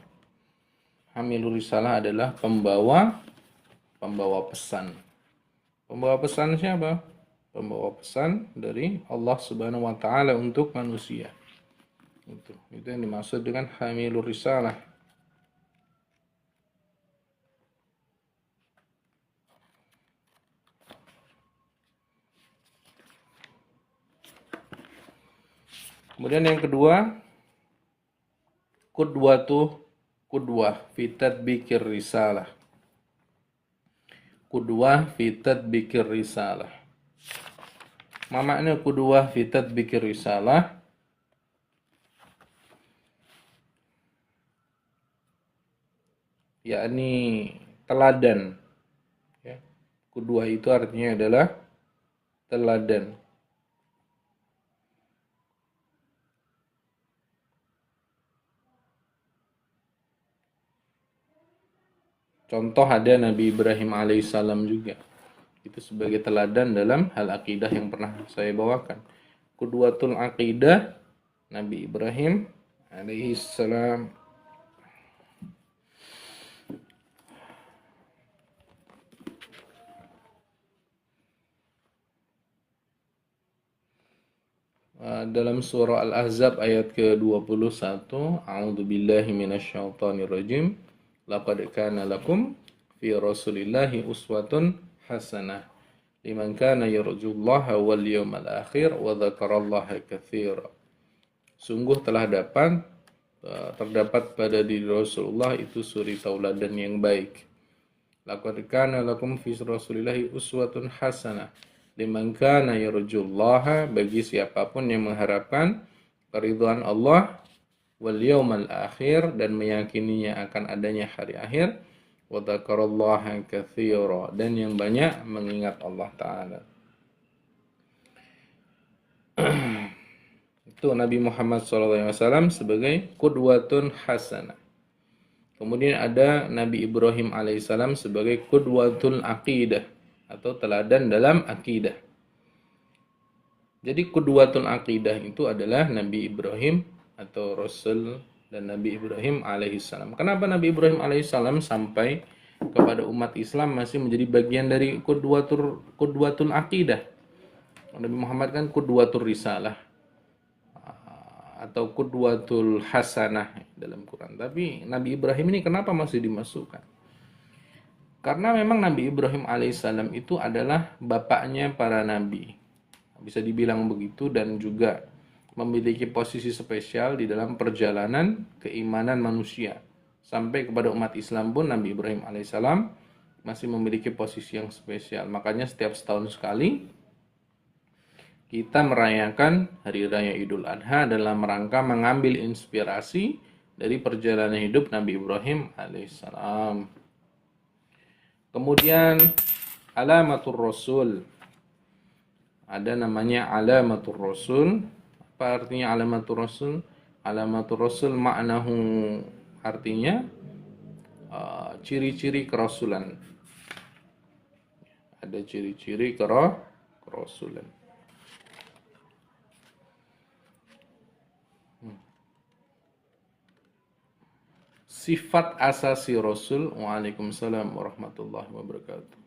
Hamilur risalah adalah pembawa pesan. Pembawa pesan siapa? Pembawa pesan dari Allah Subhanahu wa taala untuk manusia. Itu yang dimaksud dengan hamilur risalah. Kemudian yang kedua, qudwah fi tatbiqir risalah. Qudwah fi tatbiqir risalah. Ma makna qudwah fi tatbiqir risalah? Yakni teladan. Ya. Qudwah itu artinya adalah teladan. Contoh ada Nabi Ibrahim alaihissalam juga. Itu sebagai teladan dalam hal akidah yang pernah saya bawakan. Qudwatul aqidah Nabi Ibrahim alaihissalam. Dalam surah Al-Ahzab ayat ke-21, A'udzubillahi minasyaitonirrajim. Laqad kana lakum fi Rasulillahi uswatun hasanah liman kana yarjullaha wal yawmal akhir wa dzakarallaha katsira. Sungguh telah terdapat pada diri Rasulullah itu suri tauladan yang baik. Laqad kana lakum fi Rasulillahi uswatun hasanah liman kana yarjullaha, bagi siapapun yang mengharapkan keridhaan Allah, wal yawmal akhir, dan meyakininya akan adanya hari akhir, wa dzakarallaha katsira, dan yang banyak mengingat Allah taala. Itu Nabi Muhammad SAW sebagai qudwatun hasanah. Kemudian ada Nabi Ibrahim alaihissalam sebagai qudwatul aqidah atau teladan dalam akidah. Jadi qudwatul aqidah itu adalah Nabi Ibrahim atau Rasul dan Nabi Ibrahim alaihissalam. Kenapa Nabi Ibrahim alaihissalam sampai kepada umat Islam masih menjadi bagian dari qudwatul aqidah? Nabi Muhammad kan qudwatul risalah atau qudwatul hasanah dalam Quran. Tapi Nabi Ibrahim ini kenapa masih dimasukkan? Karena memang Nabi Ibrahim alaihissalam itu adalah bapaknya para nabi. Bisa dibilang begitu, dan juga memiliki posisi spesial di dalam perjalanan keimanan manusia. sampai kepada umat Islam pun Nabi Ibrahim alaihissalam masih memiliki posisi yang spesial. Makanya setiap setahun sekali kita merayakan Hari Raya Idul Adha dalam rangka mengambil inspirasi dari perjalanan hidup Nabi Ibrahim alaihissalam. Kemudian alamatur Rasul. Ada namanya alamatur Rasul. Apa artinya alamatur Rasul? Alamatur Rasul maknahu artinya ciri-ciri kerasulan. Ada ciri-ciri kerasulan. Sifat asasi Rasul. Waalaikumsalam warahmatullahi wabarakatuh.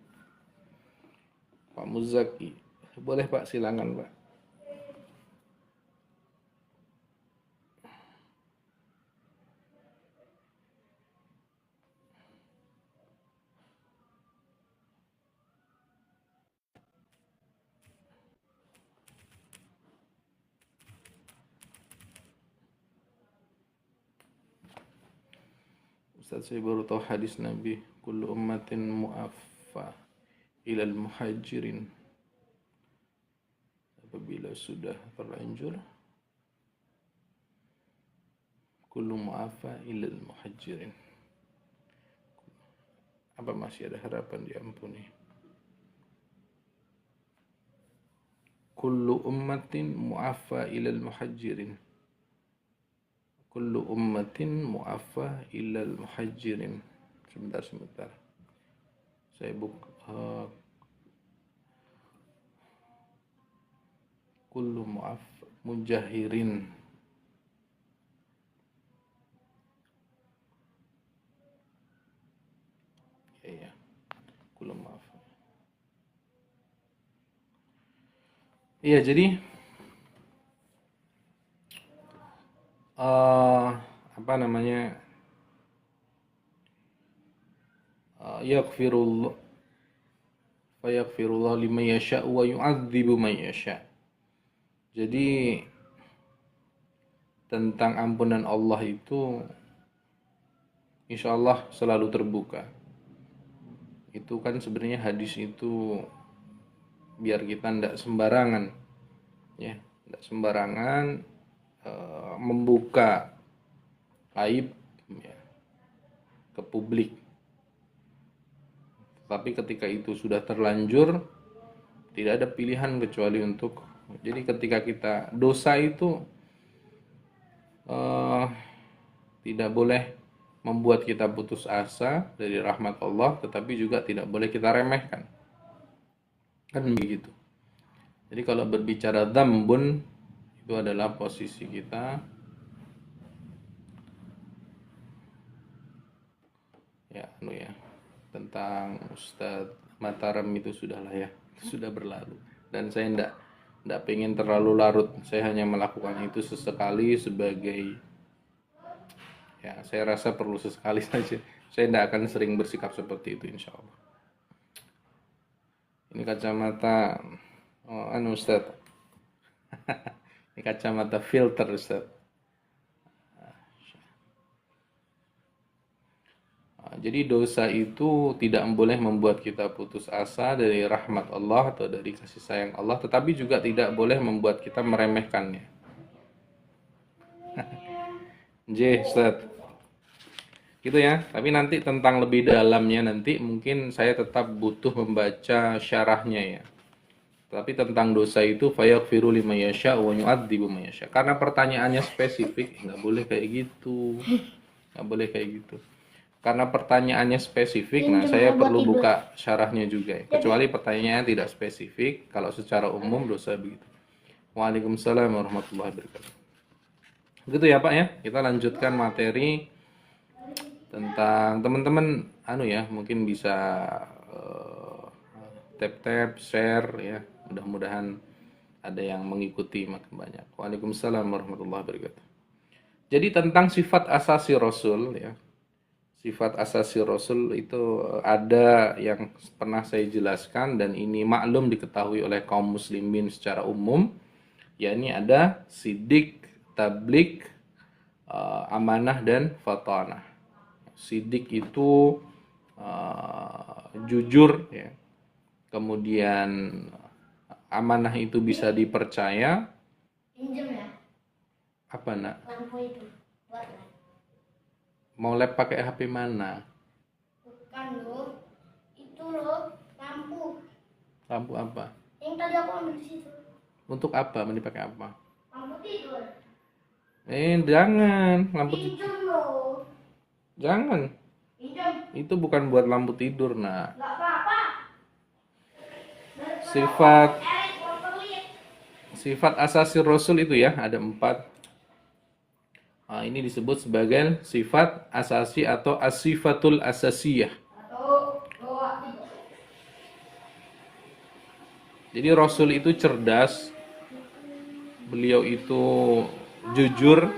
Pak Muzaki, boleh Pak, silakan Pak. Ustaz, saya baru tahu hadis Nabi, kullu ummatin mu'affa ilal muhajirin. Apabila sudah terlanjur, kullu mu'affa ilal muhajirin. Apa masih ada harapan diampuni? Kullu ummatin mu'affa ilal muhajirin. Kullu ummatin mu'affa illal muhajirin. Sebentar. Saya buka. Kullu mu'affa mujahirin. Ya. Kullu mu'affa. Iya, jadi apa namanya, yaghfirullah fayaghfirullah liman yasha wa yu'adzibu man yasha. Jadi tentang ampunan Allah itu insyaallah selalu terbuka. Itu kan sebenarnya hadis itu biar kita tidak sembarangan, ya, tidak sembarangan membuka aib, ya, ke publik. Tapi ketika itu sudah terlanjur, tidak ada pilihan kecuali untuk, jadi ketika kita dosa itu tidak boleh membuat kita putus asa dari rahmat Allah, tetapi juga tidak boleh kita remehkan, kan begitu. Jadi kalau berbicara dzambun, itu adalah posisi kita, ya, tentang Ustadz Mataram itu sudahlah, ya, sudah berlalu, dan saya tidak pengen terlalu larut. Saya hanya melakukan itu sesekali sebagai, ya, saya rasa perlu sesekali saja. Saya tidak akan sering bersikap seperti itu insya Allah. Ini kacamata Ustadz. Ini kacamata filter Ustaz. Jadi dosa itu tidak boleh membuat kita putus asa dari rahmat Allah atau dari kasih sayang Allah, tetapi juga tidak boleh membuat kita meremehkannya. Ustaz. Gitu ya. Tapi nanti tentang lebih dalamnya nanti mungkin saya tetap butuh membaca syarahnya, ya. Tapi tentang dosa itu fayaghfiru liman yasha wa yu'adzibu man yasha. Karena pertanyaannya spesifik, nggak boleh kayak gitu. Nggak boleh kayak gitu. Karena pertanyaannya spesifik, nah saya perlu buka syarahnya juga, ya. Kecuali pertanyaannya tidak spesifik, kalau secara umum dosa begitu. Waalaikumsalam warahmatullahi wabarakatuh. Begitu ya Pak, ya. Kita lanjutkan materi tentang teman-teman ya, mungkin bisa tap share, ya. Mudah-mudahan ada yang mengikuti makin banyak. Waalaikumsalam warahmatullahi wabarakatuh. Jadi tentang sifat asasi Rasul, ya. Sifat asasi Rasul itu ada yang pernah saya jelaskan dan ini maklum diketahui oleh kaum muslimin secara umum, yakni ada sidik, tablik, amanah dan fatanah. sidik itu jujur ya. Kemudian amanah itu bisa dipercaya. Pinjam ya, Apa nak? lampu itu buat lab. Mau lab pakai HP mana? Bukan loh, itu loh lampu Lampu apa? yang tadi aku ambil di situ. Untuk apa? Mau dipakai apa? Lampu tidur. Jangan. Lampu Pinjam loh. jangan. Pinjam. Itu bukan buat lampu tidur, nak. Nggak apa-apa. Sifat Pelit. Sifat asasi Rasul itu ya, ada 4. Ini disebut sebagai sifat asasi atau as-sifatul asasiyah. Atau doa tidur. Jadi Rasul itu cerdas, beliau itu jujur,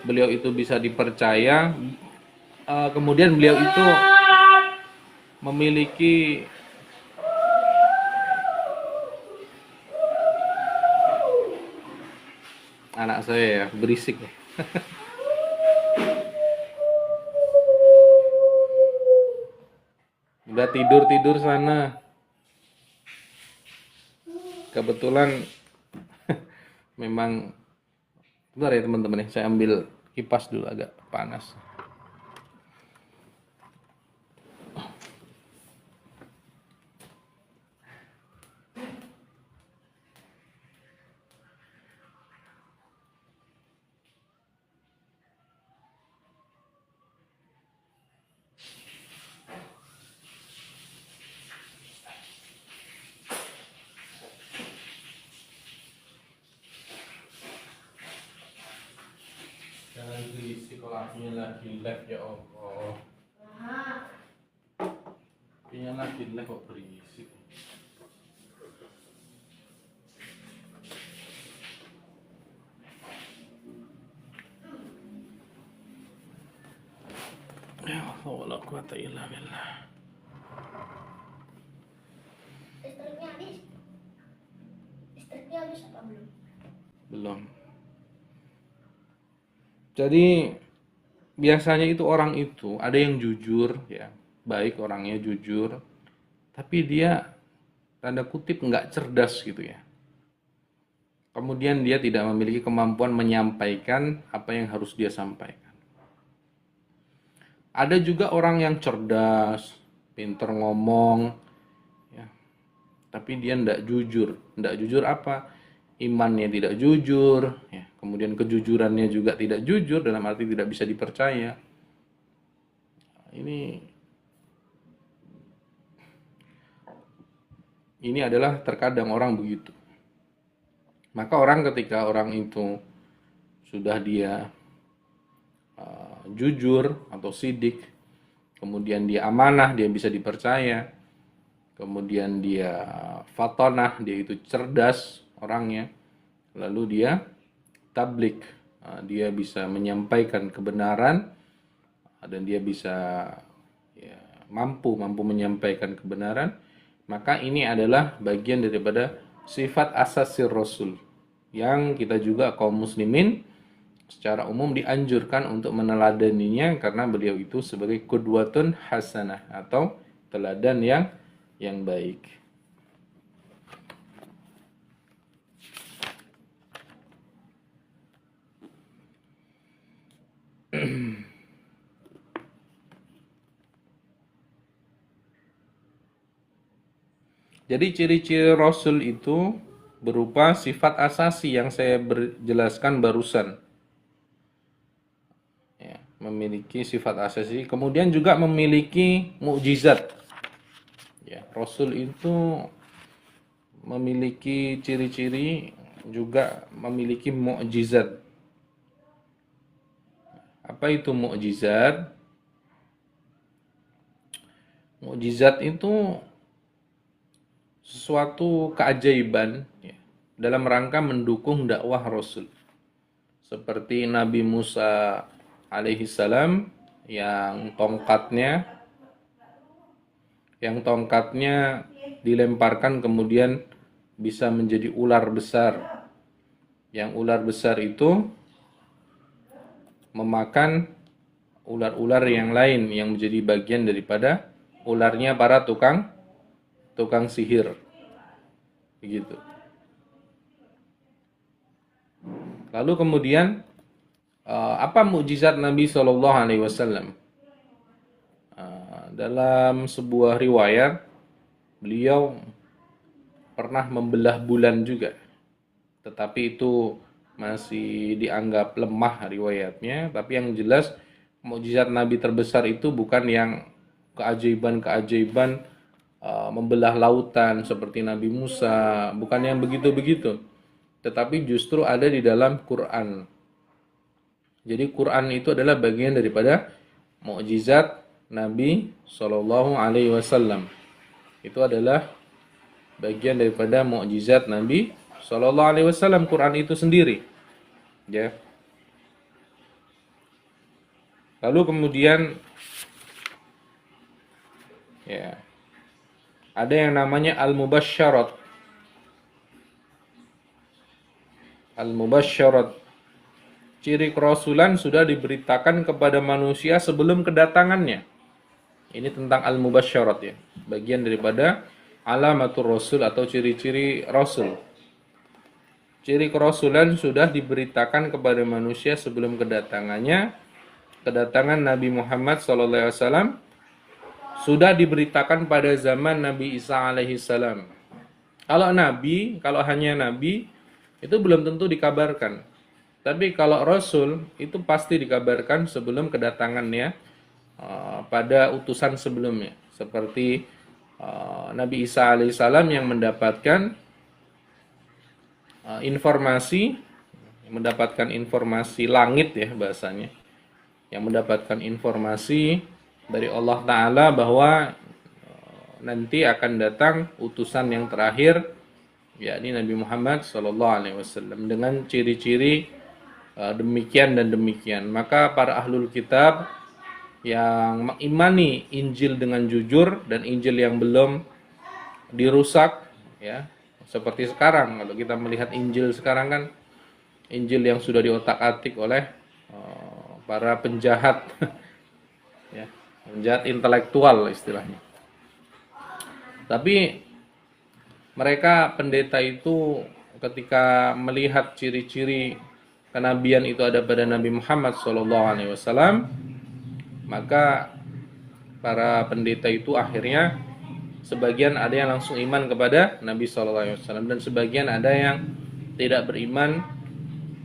beliau itu bisa dipercaya, kemudian beliau itu memiliki anak saya ya, berisik. Udah tidur sana. Kebetulan memang bentar ya teman-teman ya, saya ambil kipas dulu agak panas. Jangan berisik kalau apinya lagi live ya Allah. Apinya lagi live kok berisik. Ya Allah, wala quwata illa billah. Listriknya habis. Listriknya habis apa belum? Belum. Jadi biasanya itu orang itu ada yang jujur ya, baik orangnya jujur, tapi dia tanda kutip nggak cerdas gitu ya. Kemudian dia tidak memiliki kemampuan menyampaikan apa yang harus dia sampaikan. Ada juga orang yang cerdas, pinter ngomong, ya, tapi dia nggak jujur. Nggak jujur apa? Imannya tidak jujur, ya. Kemudian kejujurannya juga tidak jujur, dalam arti tidak bisa dipercaya. Ini adalah terkadang orang begitu. Maka orang ketika orang itu sudah dia jujur atau sidik, kemudian dia amanah, dia bisa dipercaya, kemudian dia fatonah, dia itu cerdas orangnya, lalu dia tablik, dia bisa menyampaikan kebenaran dan dia bisa ya, mampu menyampaikan kebenaran, maka ini adalah bagian daripada sifat asasi Rasul yang kita juga kaum muslimin secara umum dianjurkan untuk meneladaninya karena beliau itu sebagai qudwatun hasanah atau teladan yang baik. Jadi ciri-ciri Rasul itu berupa sifat asasi yang saya jelaskan barusan. Ya, memiliki sifat asasi, kemudian juga memiliki mukjizat. Ya, Rasul itu memiliki ciri-ciri juga memiliki mukjizat. Apa itu mukjizat? Mukjizat itu sesuatu keajaiban ya, dalam rangka mendukung dakwah Rasul. Seperti Nabi Musa alaihi salam yang tongkatnya dilemparkan kemudian bisa menjadi ular besar. Yang ular besar itu memakan ular-ular yang lain yang menjadi bagian daripada ularnya para tukang sihir. Begitu. Lalu kemudian apa mukjizat Nabi Shallallahu Alaihi Wasallam? Dalam sebuah riwayat, beliau pernah membelah bulan juga, tetapi itu masih dianggap lemah riwayatnya. Tapi yang jelas mukjizat Nabi terbesar itu bukan yang keajaiban-keajaiban membelah lautan seperti Nabi Musa, bukan yang begitu-begitu, tetapi justru ada di dalam Quran. Jadi Quran itu adalah bagian daripada mukjizat Nabi Shallallahu Alaihi Wasallam. Itu adalah bagian daripada mukjizat Nabi Shallallahu Alaihi Wasallam, Quran itu sendiri. Ya. Lalu kemudian ya, ada yang namanya al-mubasyarat. Al-mubasyarat, ciri kerasulan sudah diberitakan kepada manusia sebelum kedatangannya. Ini tentang al-mubasyarat ya, bagian daripada alamatur rasul atau ciri-ciri rasul. Ciri kerasulan sudah diberitakan kepada manusia sebelum kedatangannya. Kedatangan Nabi Muhammad SAW sudah diberitakan pada zaman Nabi Isa alaihissalam. Kalau hanya Nabi, itu belum tentu dikabarkan. Tapi kalau Rasul, itu pasti dikabarkan sebelum kedatangannya pada utusan sebelumnya. Seperti Nabi Isa alaihissalam yang mendapatkan informasi langit ya bahasanya. Yang mendapatkan informasi dari Allah Ta'ala bahwa nanti akan datang utusan yang terakhir, yakni Nabi Muhammad SAW, dengan ciri-ciri demikian dan demikian. Maka para ahlul kitab yang mengimani Injil dengan jujur dan Injil yang belum dirusak, ya, seperti sekarang kalau kita melihat Injil sekarang kan Injil yang sudah diotak-atik oleh para penjahat, ya, penjahat intelektual istilahnya. Tapi mereka pendeta itu ketika melihat ciri-ciri kenabian itu ada pada Nabi Muhammad SAW, maka para pendeta itu akhirnya sebagian ada yang langsung iman kepada Nabi SAW dan sebagian ada yang tidak beriman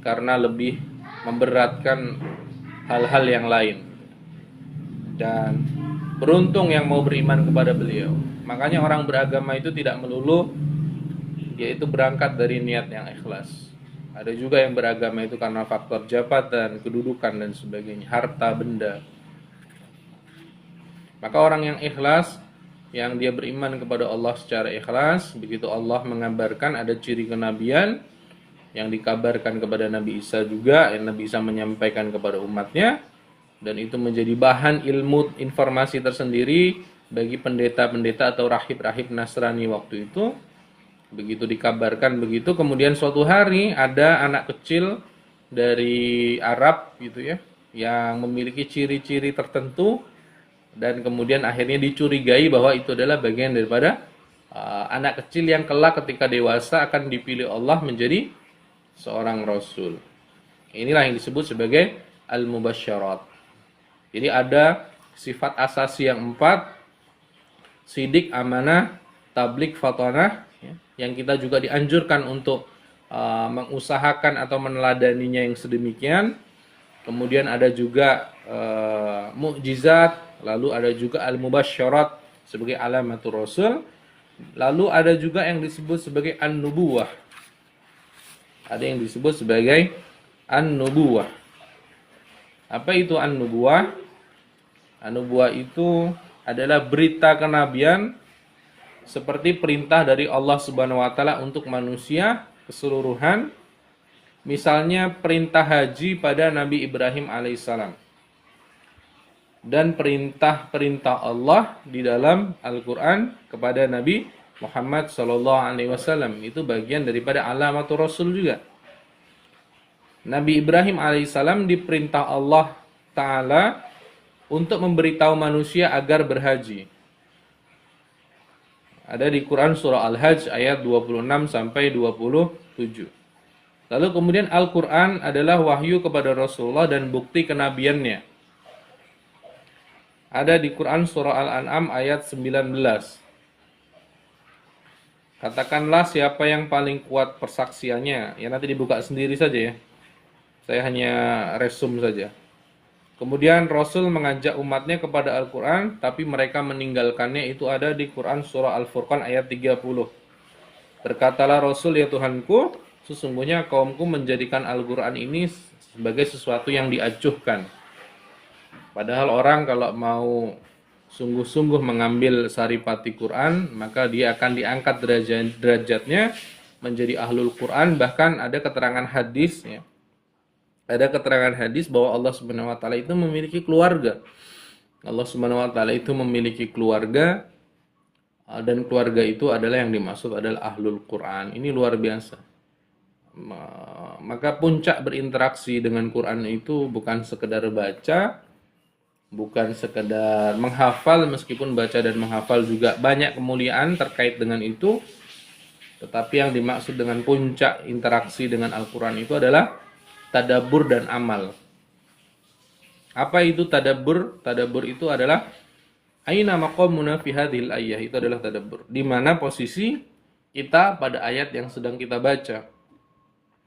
karena lebih memberatkan hal-hal yang lain. Dan beruntung yang mau beriman kepada beliau. Makanya orang beragama itu tidak melulu yaitu berangkat dari niat yang ikhlas. Ada juga yang beragama itu karena faktor jabatan, kedudukan dan sebagainya, harta benda. Maka orang yang ikhlas, yang dia beriman kepada Allah secara ikhlas, begitu Allah mengabarkan ada ciri kenabian yang dikabarkan kepada Nabi Isa juga, yang Nabi Isa menyampaikan kepada umatnya, dan itu menjadi bahan ilmu informasi tersendiri bagi pendeta-pendeta atau rahib-rahib Nasrani waktu itu. Begitu dikabarkan begitu, kemudian suatu hari ada anak kecil dari Arab gitu ya, yang memiliki ciri-ciri tertentu, dan kemudian akhirnya dicurigai bahwa itu adalah bagian daripada anak kecil yang kelak ketika dewasa akan dipilih Allah menjadi seorang rasul. Inilah yang disebut sebagai al-mubasyarat. Jadi ada sifat asasi yang 4, sidik, amanah, tablik, fatanah, ya, yang kita juga dianjurkan untuk mengusahakan atau meneladaninya yang sedemikian. Kemudian ada juga mukjizat, lalu ada juga al-mubasyarat sebagai alamatur rasul, lalu ada juga yang disebut sebagai an-nubuwah. Ada yang disebut sebagai an-nubuwah. Apa itu an-nubuwah? An-nubuwah itu adalah berita kenabian seperti perintah dari Allah Subhanahu wa taala untuk manusia keseluruhan. Misalnya perintah haji pada Nabi Ibrahim alaihissalam. Dan perintah-perintah Allah di dalam Al-Qur'an kepada Nabi Muhammad SAW, itu bagian daripada alamatur rasul juga. Nabi Ibrahim alaihissalam diperintah Allah Ta'ala untuk memberitahu manusia agar berhaji. Ada di Quran surah Al-Hajj ayat 26 sampai 27. Lalu kemudian Al-Quran adalah wahyu kepada Rasulullah dan bukti kenabiannya. Ada di Quran surah Al-An'am ayat 19. Katakanlah siapa yang paling kuat persaksiannya. Ya nanti dibuka sendiri saja ya. Saya hanya resum saja. Kemudian Rasul mengajak umatnya kepada Al-Quran, tapi mereka meninggalkannya. Itu ada di Quran surah Al-Furqan ayat 30. Berkatalah Rasul, ya Tuhanku, sesungguhnya kaumku menjadikan Al-Quran ini sebagai sesuatu yang diacuhkan. Padahal orang kalau mau sungguh-sungguh mengambil saripati Quran, maka dia akan diangkat derajatnya menjadi ahlul Quran. Bahkan ada keterangan hadis ya. Ada keterangan hadis bahwa Allah Subhanahu wa taala itu memiliki keluarga. Allah Subhanahu wa taala itu memiliki keluarga dan keluarga itu adalah yang dimaksud adalah ahlul Quran. Ini luar biasa. Maka puncak berinteraksi dengan Quran itu bukan sekedar baca, bukan sekedar menghafal, meskipun baca dan menghafal juga banyak kemuliaan terkait dengan itu. Tetapi yang dimaksud dengan puncak interaksi dengan Al-Quran itu adalah tadabbur dan amal. Apa itu tadabbur? Tadabbur itu adalah aina maqamuna fi hadhil ayah, itu adalah tadabbur. Di mana posisi kita pada ayat yang sedang kita baca.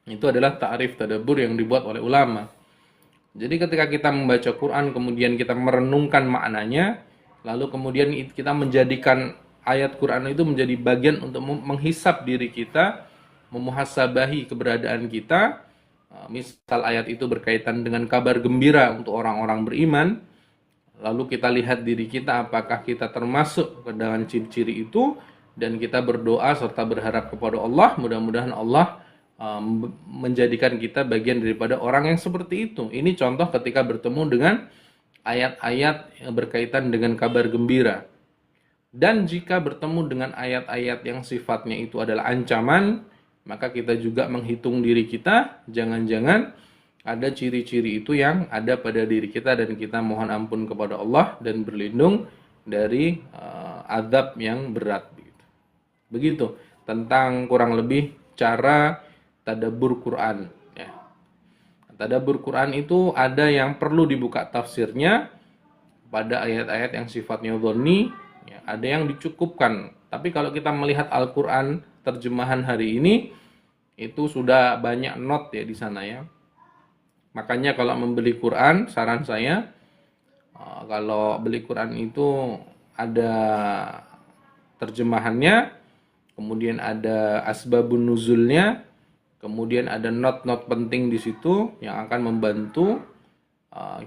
Itu adalah ta'rif tadabbur yang dibuat oleh ulama. Jadi ketika kita membaca Quran kemudian kita merenungkan maknanya, lalu kemudian kita menjadikan ayat Quran itu menjadi bagian untuk menghisap diri kita, memuhasabahi keberadaan kita. Misal ayat itu berkaitan dengan kabar gembira untuk orang-orang beriman, lalu kita lihat diri kita apakah kita termasuk ke dalam ciri-ciri itu, dan kita berdoa serta berharap kepada Allah, mudah-mudahan Allah menjadikan kita bagian daripada orang yang seperti itu. Ini contoh ketika bertemu dengan ayat-ayat yang berkaitan dengan kabar gembira. Dan jika bertemu dengan ayat-ayat yang sifatnya itu adalah ancaman, maka kita juga menghitung diri kita, jangan-jangan ada ciri-ciri itu yang ada pada diri kita, dan kita mohon ampun kepada Allah dan berlindung dari azab yang berat. Begitu tentang kurang lebih cara tadabbur Quran. Ya. Tadabbur Quran itu ada yang perlu dibuka tafsirnya pada ayat-ayat yang sifatnya dhonni, ya, ada yang dicukupkan. Tapi kalau kita melihat Al-Quran terjemahan hari ini, itu sudah banyak not ya di sana ya. Makanya kalau membeli Quran, saran saya, kalau beli Quran itu ada terjemahannya, kemudian ada asbabun nuzulnya, kemudian ada not-not penting di situ yang akan membantu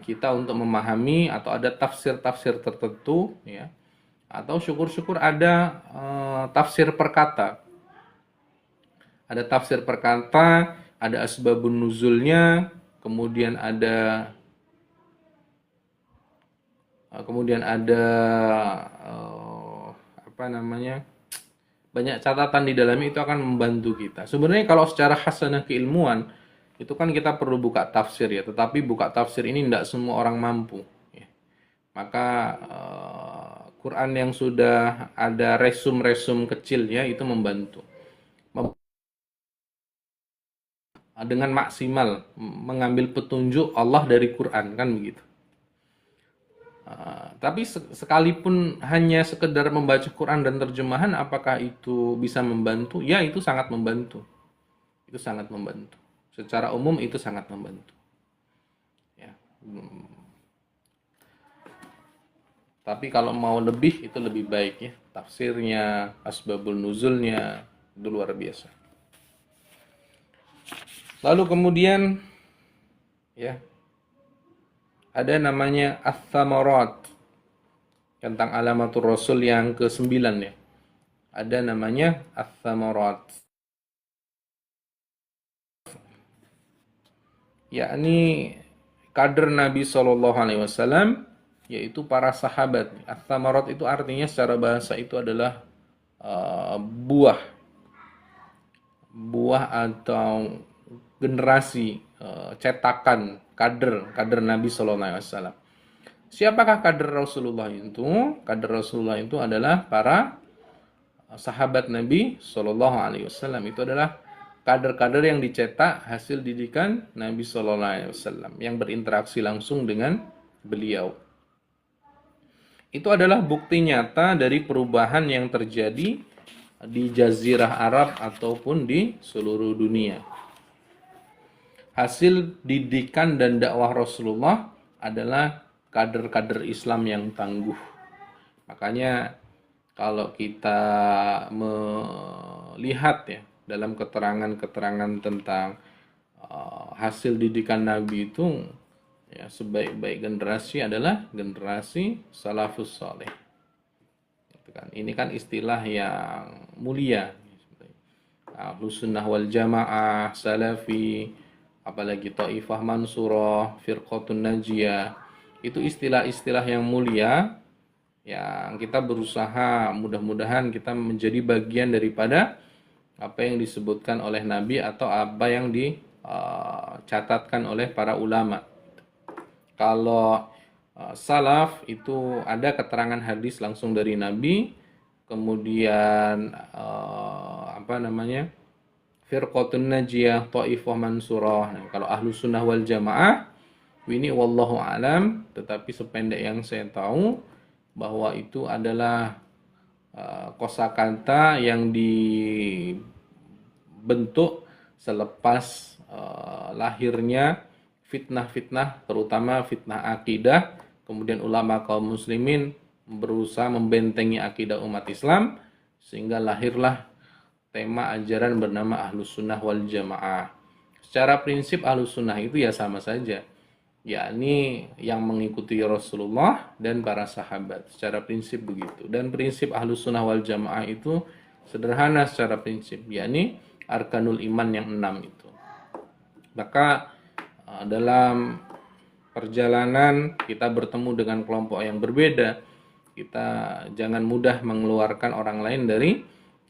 kita untuk memahami, atau ada tafsir-tafsir tertentu ya. Atau syukur-syukur ada tafsir perkata. Ada tafsir perkata, ada asbabun nuzulnya, kemudian ada banyak catatan di dalamnya, itu akan membantu kita. Sebenarnya kalau secara hasanah keilmuan itu kan kita perlu buka tafsir ya, tetapi buka tafsir ini tidak semua orang mampu ya. Maka Quran yang sudah ada resum-resum kecilnya itu membantu dengan maksimal mengambil petunjuk Allah dari Quran, kan begitu. Tapi sekalipun hanya sekedar membaca Quran dan terjemahan, apakah itu bisa membantu? Ya, itu sangat membantu. Itu sangat membantu. Secara umum itu sangat membantu. Ya. Tapi kalau mau lebih, itu lebih baik ya. Tafsirnya, asbabul nuzulnya, itu luar biasa. Lalu kemudian ya, ada namanya Ats-Tsamarat, tentang alamatur Rasul yang ke-9 ya. Ada namanya Ats-Tsamarat, yakni kader Nabi SAW, yaitu para sahabat. Ats-Tsamarat itu artinya secara bahasa itu adalah buah atau generasi, cetakan kader Nabi SAW. Siapakah kader Rasulullah itu? Kader Rasulullah itu adalah para sahabat Nabi Shallallahu Alaihi Wasallam. Itu adalah kader-kader yang dicetak hasil didikan Nabi Shallallahu Alaihi Wasallam yang berinteraksi langsung dengan beliau. Itu adalah bukti nyata dari perubahan yang terjadi di Jazirah Arab ataupun di seluruh dunia. Hasil didikan dan dakwah Rasulullah adalah kader-kader Islam yang tangguh. Makanya kalau kita melihat ya dalam keterangan-keterangan tentang hasil didikan Nabi itu, ya sebaik-baik generasi adalah generasi salafus saleh. Ini kan istilah yang mulia. Ahlus sunnah wal jamaah, salafi, apalagi taifah mansurah, firqatun najiyah. Itu istilah-istilah yang mulia yang kita berusaha mudah-mudahan kita menjadi bagian daripada apa yang disebutkan oleh Nabi atau apa yang dicatatkan oleh para ulama. Kalau salaf itu ada keterangan hadis langsung dari Nabi, kemudian firqatun najiyah, taifah mansurah. Nah, kalau ahlus sunnah wal jamaah ini wallahu alam, tetapi sependek yang saya tahu bahwa itu adalah kosakata yang dibentuk selepas lahirnya fitnah-fitnah, terutama fitnah akidah. Kemudian ulama kaum muslimin berusaha membentengi akidah umat Islam, sehingga lahirlah tema ajaran bernama Ahlus Sunnah wal Jamaah. Secara prinsip Ahlus Sunnah itu ya sama saja, yakni yang mengikuti Rasulullah dan para sahabat. Secara prinsip begitu. Dan prinsip Ahlus Sunnah wal Jamaah itu sederhana secara prinsip, yakni arkanul iman yang 6 itu. Maka dalam perjalanan kita bertemu dengan kelompok yang berbeda, kita jangan mudah mengeluarkan orang lain dari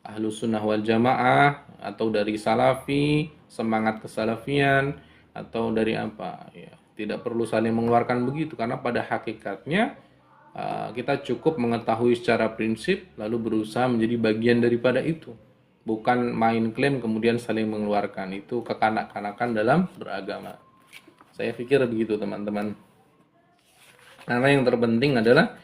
Ahlus Sunnah wal Jamaah atau dari salafi, semangat kesalafian, atau dari apa ya. Tidak perlu saling mengeluarkan begitu, karena pada hakikatnya kita cukup mengetahui secara prinsip lalu berusaha menjadi bagian daripada itu. Bukan main klaim kemudian saling mengeluarkan. Itu kekanak-kanakan dalam beragama. Saya pikir begitu teman-teman. Karena yang terpenting adalah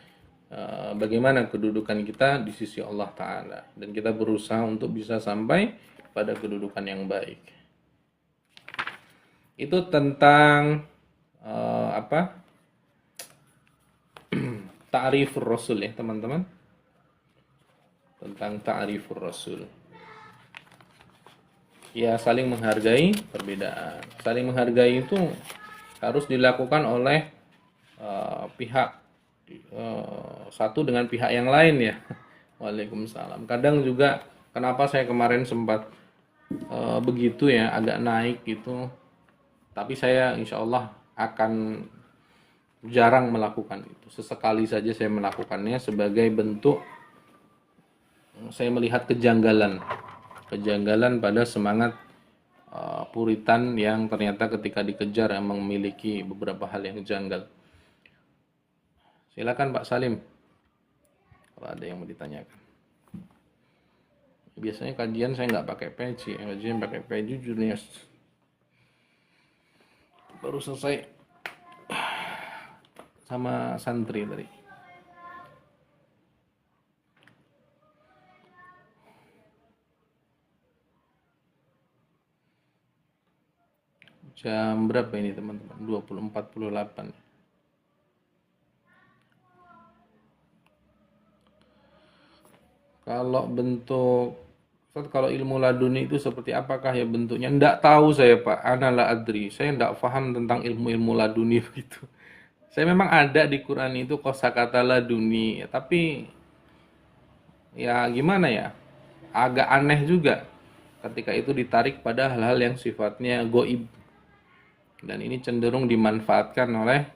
bagaimana kedudukan kita di sisi Allah Ta'ala. Dan kita berusaha untuk bisa sampai pada kedudukan yang baik. Itu tentang ta'rifur Rasul ya teman-teman. Tentang ta'rifur Rasul. Ya, saling menghargai perbedaan. Saling menghargai itu harus dilakukan oleh pihak satu dengan pihak yang lain ya. Waalaikumsalam. Kadang juga kenapa saya kemarin sempat begitu ya, agak naik gitu. Tapi saya insya Allah akan jarang melakukan itu. Sesekali saja saya melakukannya sebagai bentuk saya melihat kejanggalan pada semangat Puritan yang ternyata ketika dikejar emang memiliki beberapa hal yang janggal. Silakan Pak Salim kalau ada yang mau ditanyakan. Biasanya kajian saya nggak pakai peci, kajian pakai peci jujurnya. Baru selesai sama santri tadi. Jam berapa ini teman-teman? 20.48. Kalau bentuk, kalau ilmu laduni itu seperti apakah ya bentuknya? Nggak tahu saya Pak, ana la adri. Saya nggak paham tentang ilmu-ilmu laduni begitu. Saya memang ada di Quran itu kosakata laduni, tapi ya gimana ya? Agak aneh juga ketika itu ditarik pada hal-hal yang sifatnya goib. Dan ini cenderung dimanfaatkan oleh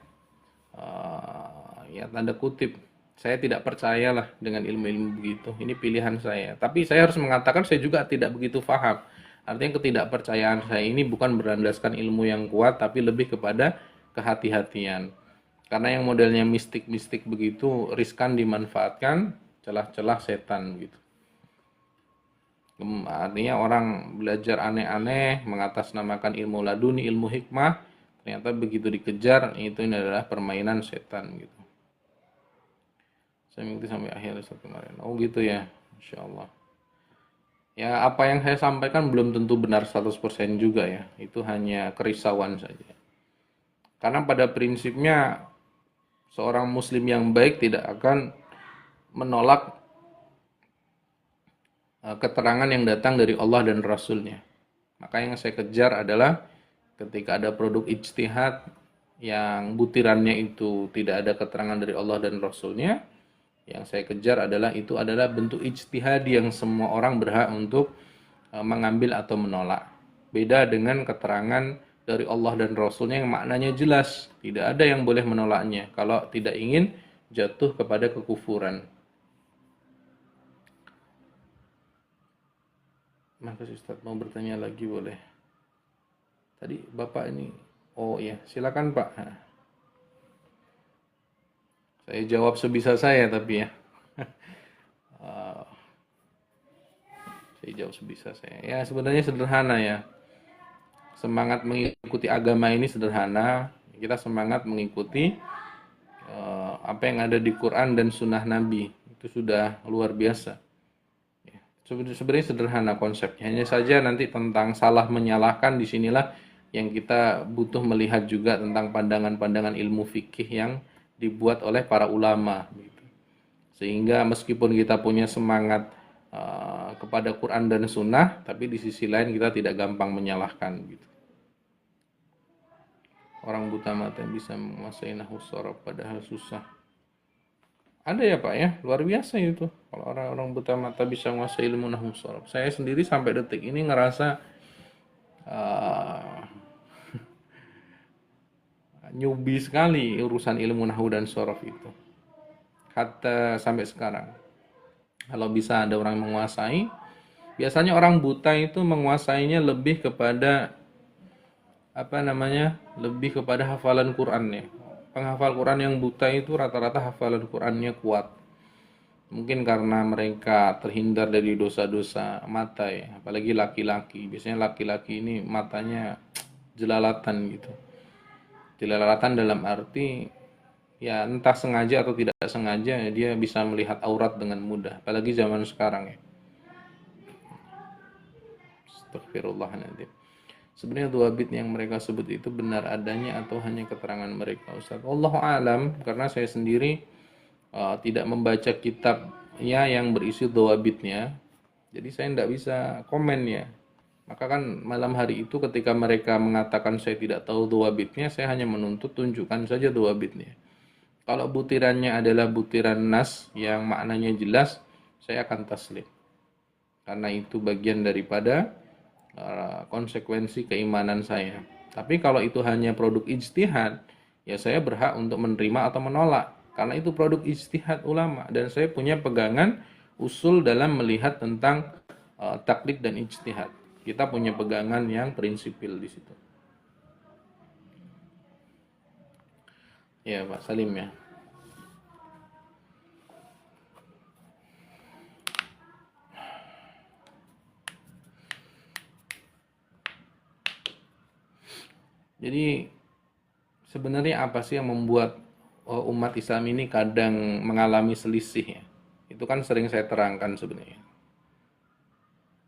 ya tanda kutip. Saya tidak percayalah dengan ilmu-ilmu begitu. Ini pilihan saya. Tapi saya harus mengatakan saya juga tidak begitu paham. Artinya ketidakpercayaan saya ini bukan berlandaskan ilmu yang kuat, tapi lebih kepada kehati-hatian. Karena yang modelnya mistik-mistik begitu riskan dimanfaatkan celah-celah setan gitu. Artinya orang belajar aneh-aneh, mengatasnamakan ilmu laduni, ilmu hikmah, ternyata begitu dikejar, itu ini adalah permainan setan gitu. Saya mengikuti sampai akhir Ustaz kemarin. Oh gitu ya, Insya Allah. Ya apa yang saya sampaikan belum tentu benar 100% juga ya. Itu hanya kerisauan saja. Karena pada prinsipnya seorang muslim yang baik tidak akan menolak keterangan yang datang dari Allah dan Rasulnya. Maka yang saya kejar adalah ketika ada produk ijtihad yang butirannya itu tidak ada keterangan dari Allah dan Rasulnya, yang saya kejar adalah itu adalah bentuk ijtihad yang semua orang berhak untuk mengambil atau menolak. Beda dengan keterangan dari Allah dan Rasulnya yang maknanya jelas. Tidak ada yang boleh menolaknya kalau tidak ingin jatuh kepada kekufuran. Maka Ustaz mau bertanya lagi boleh. Tadi Bapak ini, oh iya silakan Pak. Saya jawab sebisa saya tapi ya. Saya jawab sebisa saya. Ya sebenarnya sederhana ya. Semangat mengikuti agama ini sederhana. Kita semangat mengikuti apa yang ada di Quran dan Sunnah Nabi. Itu sudah luar biasa. Ya, sebenarnya sederhana konsepnya. Hanya saja nanti tentang salah menyalahkan disinilah yang kita butuh melihat juga tentang pandangan-pandangan ilmu fikih yang dibuat oleh para ulama. Sehingga meskipun kita punya semangat kepada Quran dan Sunnah, tapi di sisi lain kita tidak gampang menyalahkan gitu. Orang buta mata yang bisa menguasai nahwu shorof padahal susah. Ada ya Pak ya, luar biasa itu. Kalau orang-orang buta mata bisa menguasai ilmu nahwu shorof. Saya sendiri sampai detik ini ngerasa newbie sekali urusan ilmu nahwu dan shorof itu. Hatta sampai sekarang. Kalau bisa ada orang menguasai, biasanya orang buta itu menguasainya lebih kepada lebih kepada hafalan Qurannya. Penghafal Quran yang buta itu rata-rata hafalan Qurannya kuat. Mungkin karena mereka terhindar dari dosa-dosa mata ya, apalagi laki-laki. Biasanya laki-laki ini matanya jelalatan gitu. Jelalatan dalam arti ya entah sengaja atau tidak sengaja dia bisa melihat aurat dengan mudah, apalagi zaman sekarang ya. Astagfirullahaladzim. Sebenarnya duabit yang mereka sebut itu benar adanya atau hanya keterangan mereka Ustaz? Wallahu alam, karena saya sendiri tidak membaca kitabnya yang berisi duabitnya. Jadi saya tidak bisa komen ya. Maka kan malam hari itu ketika mereka mengatakan saya tidak tahu duabitnya, saya hanya menuntut tunjukkan saja duabitnya. Kalau butirannya adalah butiran nas yang maknanya jelas, saya akan taslim. Karena itu bagian daripada konsekuensi keimanan saya. Tapi kalau itu hanya produk ijtihad, ya saya berhak untuk menerima atau menolak. Karena itu produk ijtihad ulama. Dan saya punya pegangan usul dalam melihat tentang taklid dan ijtihad. Kita punya pegangan yang prinsipil di situ. Ya Pak Salim ya. Jadi sebenarnya apa sih yang membuat umat Islam ini kadang mengalami selisih ya? Itu kan sering saya terangkan sebenarnya.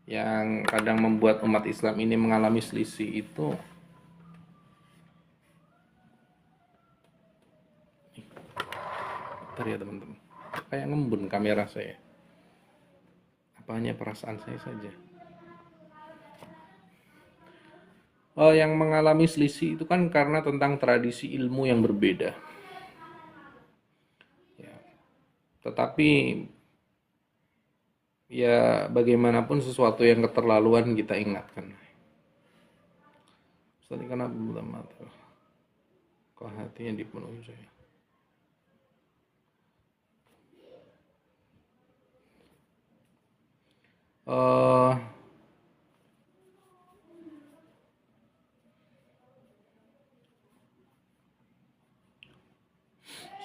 Yang kadang membuat umat Islam ini mengalami selisih itu bentar ya teman-teman. Kayak ngembun kamera saya. Apa hanya perasaan saya saja? Yang mengalami selisih itu kan karena tentang tradisi ilmu yang berbeda. Ya. Tetapi ya bagaimanapun sesuatu yang keterlaluan kita ingatkan. Ustaz kenapa buta mata? Kok hatinya dipenuhi saya?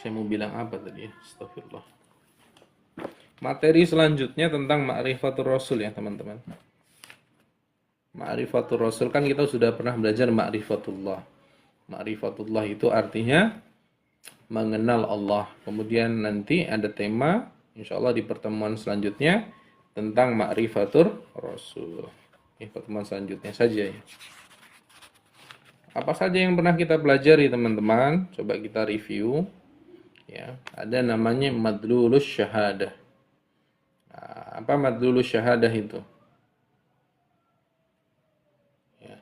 Saya mau bilang apa tadi ya? Astagfirullah. Materi selanjutnya tentang ma'rifatul rasul ya teman-teman. Ma'rifatul rasul kan kita sudah pernah belajar ma'rifatullah. Ma'rifatullah itu artinya mengenal Allah. Kemudian nanti ada tema insyaallah di pertemuan selanjutnya tentang ma'rifatul rasul. Pertemuan selanjutnya saja ya. Apa saja yang pernah kita pelajari teman-teman? Coba kita review. Ya, ada namanya madlulus syahadah. Nah, apa madlulus syahadah itu? Ya.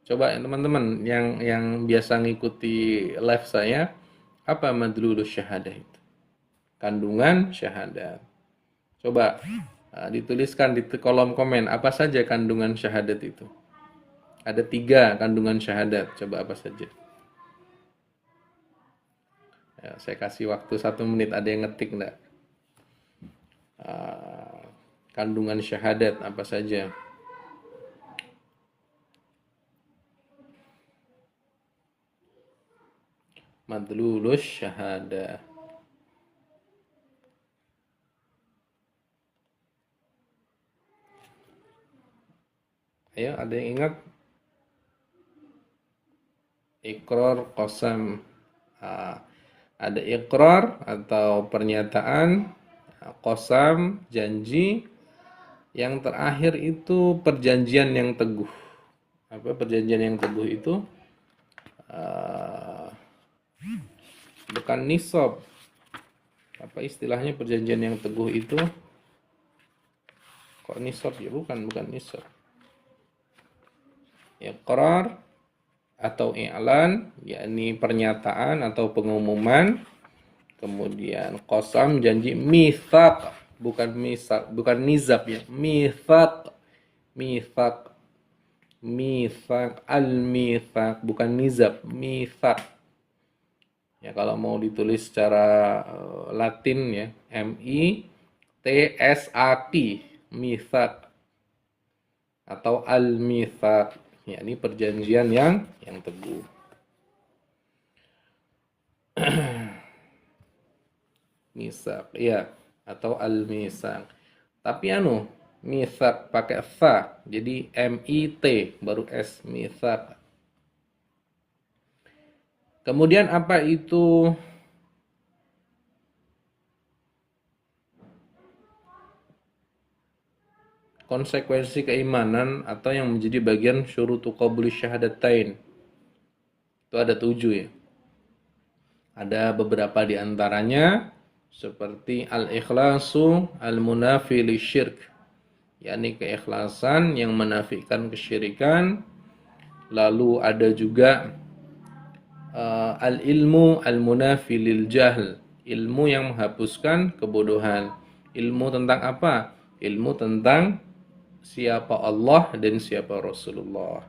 Coba ya, teman-teman yang biasa ngikuti live saya, apa madlulus syahadah itu? Kandungan syahadat. Coba dituliskan di kolom komen apa saja kandungan syahadat itu. Ada 3 kandungan syahadat. Coba apa saja? Ya, saya kasih waktu 1 menit. Ada yang ngetik enggak? Kandungan syahadat apa saja? Madlulus syahadah. Ayo, ada yang ingat? Iqrar, qasam. Ada iqrar atau pernyataan, qasam, janji. Yang terakhir itu perjanjian yang teguh. Apa perjanjian yang teguh itu? Bukan nisab. Apa istilahnya perjanjian yang teguh itu? Kok nisab ya? Bukan nisab. Iqrar atau i'lan, yakni pernyataan atau pengumuman. Kemudian qasam, janji. Mitsaq, bukan misak, bukan nizab ya. Mitsaq, al-mitsaq, bukan nizab, mitsaq. Ya, kalau mau ditulis secara Latin ya, M-I-T-S-A-Q, mitsaq atau al-mitsaq. Ya, ini perjanjian yang teguh. Misak, ya, atau al-misak. Tapi misak pakai fa, jadi M-I-T baru S, misak. Kemudian apa itu konsekuensi keimanan atau yang menjadi bagian syurutu qabuli syahadatain? Itu ada 7 ya. Ada beberapa di antaranya seperti al-ikhlasu al-munafi lisyirk, yakni keikhlasan yang menafikan kesyirikan. Lalu ada juga al-ilmu al-munafi lil jahl, ilmu yang menghapuskan kebodohan. Ilmu tentang apa? Ilmu tentang siapa Allah dan siapa Rasulullah.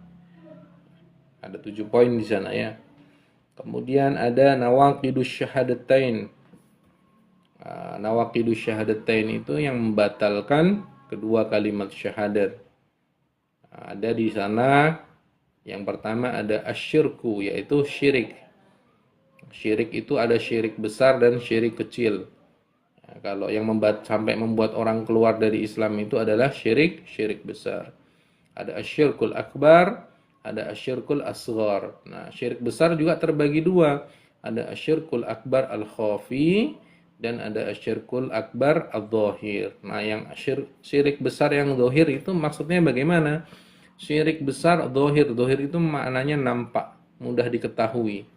Ada 7 poin di sana ya. Kemudian ada nawaqidus syahadatain. Nawaqidus syahadatain itu yang membatalkan kedua kalimat syahadat. Ada di sana yang pertama ada asyirku, yaitu syirik. Syirik itu ada syirik besar dan syirik kecil. Kalau yang sampai membuat orang keluar dari Islam itu adalah syirik besar. Ada asyirkul akbar, ada asyirkul asghar. Nah, syirik besar juga terbagi 2. Ada asyirkul akbar al-khafi dan ada asyirkul akbar al-dhahir. Nah, yang syirik besar yang dhahir itu maksudnya bagaimana? Syirik besar dhahir itu maknanya nampak, mudah diketahui.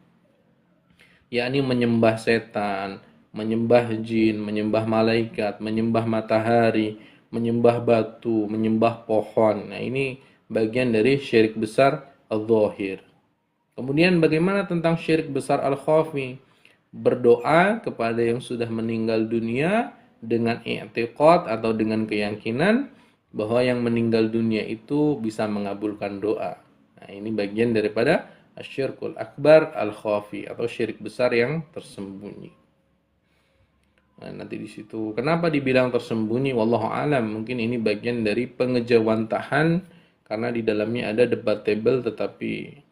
Yakni menyembah setan, menyembah jin, menyembah malaikat, menyembah matahari, menyembah batu, menyembah pohon. Nah, ini bagian dari syirik besar al-dhahir. Kemudian bagaimana tentang syirik besar al-khafi? Berdoa kepada yang sudah meninggal dunia dengan i'tiqad atau dengan keyakinan bahwa yang meninggal dunia itu bisa mengabulkan doa. Nah, ini bagian daripada asyirkul akbar al-khafi atau syirik besar yang tersembunyi. Nah, nanti di situ kenapa dibilang tersembunyi, wallahu alam, mungkin ini bagian dari pengejawantahan karena di dalamnya ada debatable tetapi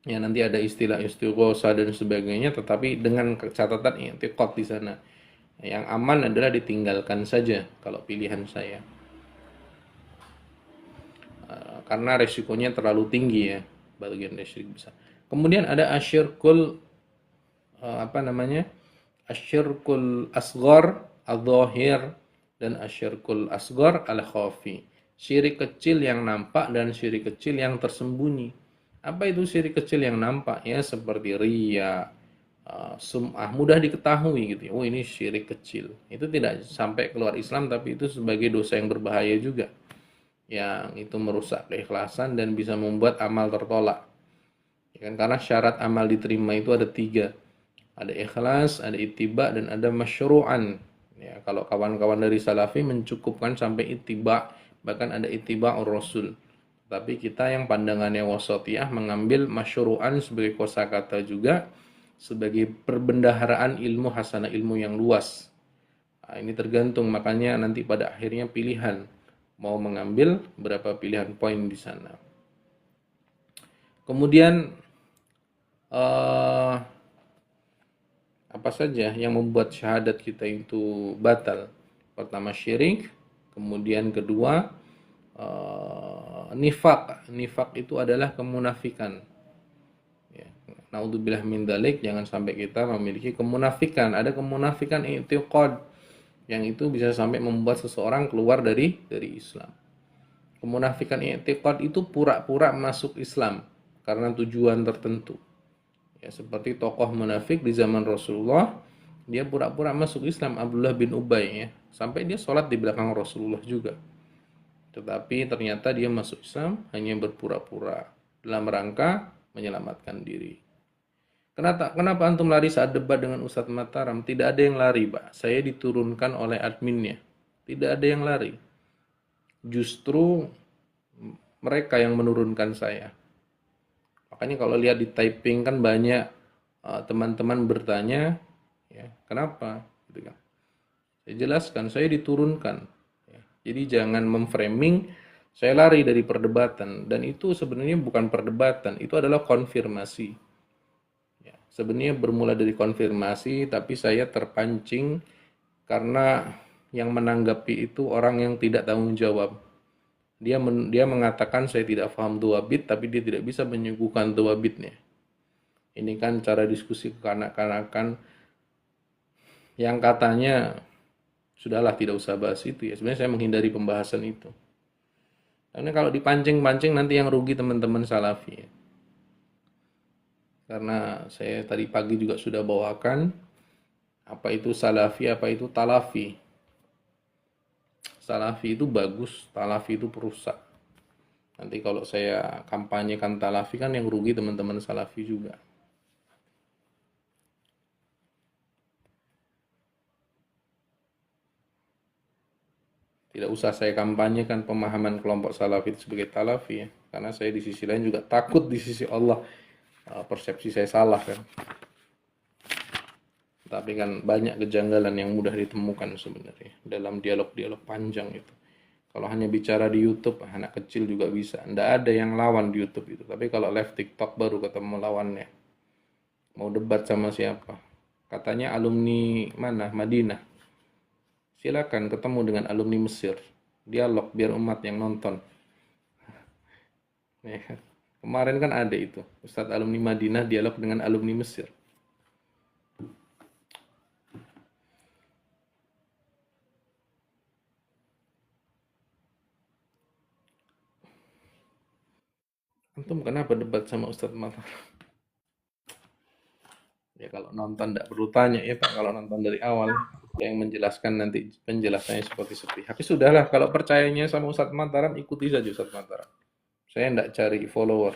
Ya nanti ada istilah istighosa dan sebagainya, tetapi dengan catatan i'tiqad di sana. Yang aman adalah ditinggalkan saja kalau pilihan saya. Karena resikonya terlalu tinggi ya, bagian dari syirik besar. Kemudian ada asyirkul asyirkul asghar al-dhahir dan asyirkul asghar al-khafi. Syirik kecil yang nampak dan syirik kecil yang tersembunyi. Apa itu syirik kecil yang nampak? Ya seperti riya, sum'ah, mudah diketahui gitu ya. Oh ini syirik kecil. Itu tidak sampai keluar Islam, tapi itu sebagai dosa yang berbahaya juga. Yang itu merusak keikhlasan dan bisa membuat amal tertolak. Ya kan? Karena syarat amal diterima itu ada 3. Ada ikhlas, ada ittiba, dan ada masyru'an. Ya, kalau kawan-kawan dari salafi mencukupkan sampai ittiba, bahkan ada ittiba'ur rasul. Tapi kita yang pandangannya wasatiyah mengambil masyru'an sebagai kosakata juga, sebagai perbendaharaan ilmu hasanah, ilmu yang luas. Nah, ini tergantung, makanya nanti pada akhirnya pilihan mau mengambil berapa pilihan poin di sana. Kemudian apa saja yang membuat syahadat kita itu batal? Pertama syirik, kemudian kedua nifaq. Nifaq itu adalah kemunafikan. Ya, naudzubillah min dzalik, jangan sampai kita memiliki kemunafikan. Ada kemunafikan i'tiqad yang itu bisa sampai membuat seseorang keluar dari Islam. Kemunafikan i'tiqad itu pura-pura masuk Islam karena tujuan tertentu. Ya, seperti tokoh munafik di zaman Rasulullah, dia pura-pura masuk Islam, Abdullah bin Ubay ya, sampai dia sholat di belakang Rasulullah juga. Tetapi ternyata dia masuk Islam hanya berpura-pura dalam rangka menyelamatkan diri. Kenapa antum lari saat debat dengan Ustadz Mataram? Tidak ada yang lari, Pak. Saya diturunkan oleh adminnya. Tidak ada yang lari. Justru mereka yang menurunkan saya. Makanya kalau lihat di typing kan banyak teman-teman bertanya, ya, kenapa? Gitu kan. Saya jelaskan, saya diturunkan. Ya. Jadi jangan memframing saya lari dari perdebatan. Dan itu sebenarnya bukan perdebatan, itu adalah konfirmasi. Sebenarnya bermula dari konfirmasi, tapi saya terpancing karena yang menanggapi itu orang yang tidak tanggung jawab. Dia mengatakan saya tidak paham dhawabit, tapi dia tidak bisa menyuguhkan dhawabitnya. Ini kan cara diskusi kekanak-kanakan yang katanya sudahlah tidak usah bahas itu ya. Sebenarnya saya menghindari pembahasan itu. Karena kalau dipancing-pancing nanti yang rugi teman-teman salafi ya. Karena saya tadi pagi juga sudah bawakan apa itu salafi, apa itu talafi. Salafi itu bagus, talafi itu perusak. Nanti kalau saya kampanyekan talafi kan yang rugi teman-teman salafi juga. Tidak usah saya kampanyekan pemahaman kelompok salafi itu sebagai talafi ya. Karena saya di sisi lain juga takut di sisi Allah. Persepsi saya salah kan. Tapi kan banyak kejanggalan yang mudah ditemukan sebenarnya dalam dialog-dialog panjang itu. Kalau hanya bicara di YouTube, anak kecil juga bisa. Nggak ada yang lawan di YouTube itu. Tapi kalau live TikTok baru ketemu lawannya. Mau debat sama siapa? Katanya alumni mana? Madinah. Silakan ketemu dengan alumni Mesir. Dialog biar umat yang nonton. Kemarin kan ada itu, Ustadz alumni Madinah dialog dengan alumni Mesir. Antum kenapa debat sama Ustadz Mataram? Ya kalau nonton tidak perlu tanya ya Pak, kalau nonton dari awal yang menjelaskan nanti penjelasannya seperti sepihak. Tapi sudahlah, kalau percayanya sama Ustadz Mataram, ikuti saja Ustadz Mataram. Saya tidak cari follower.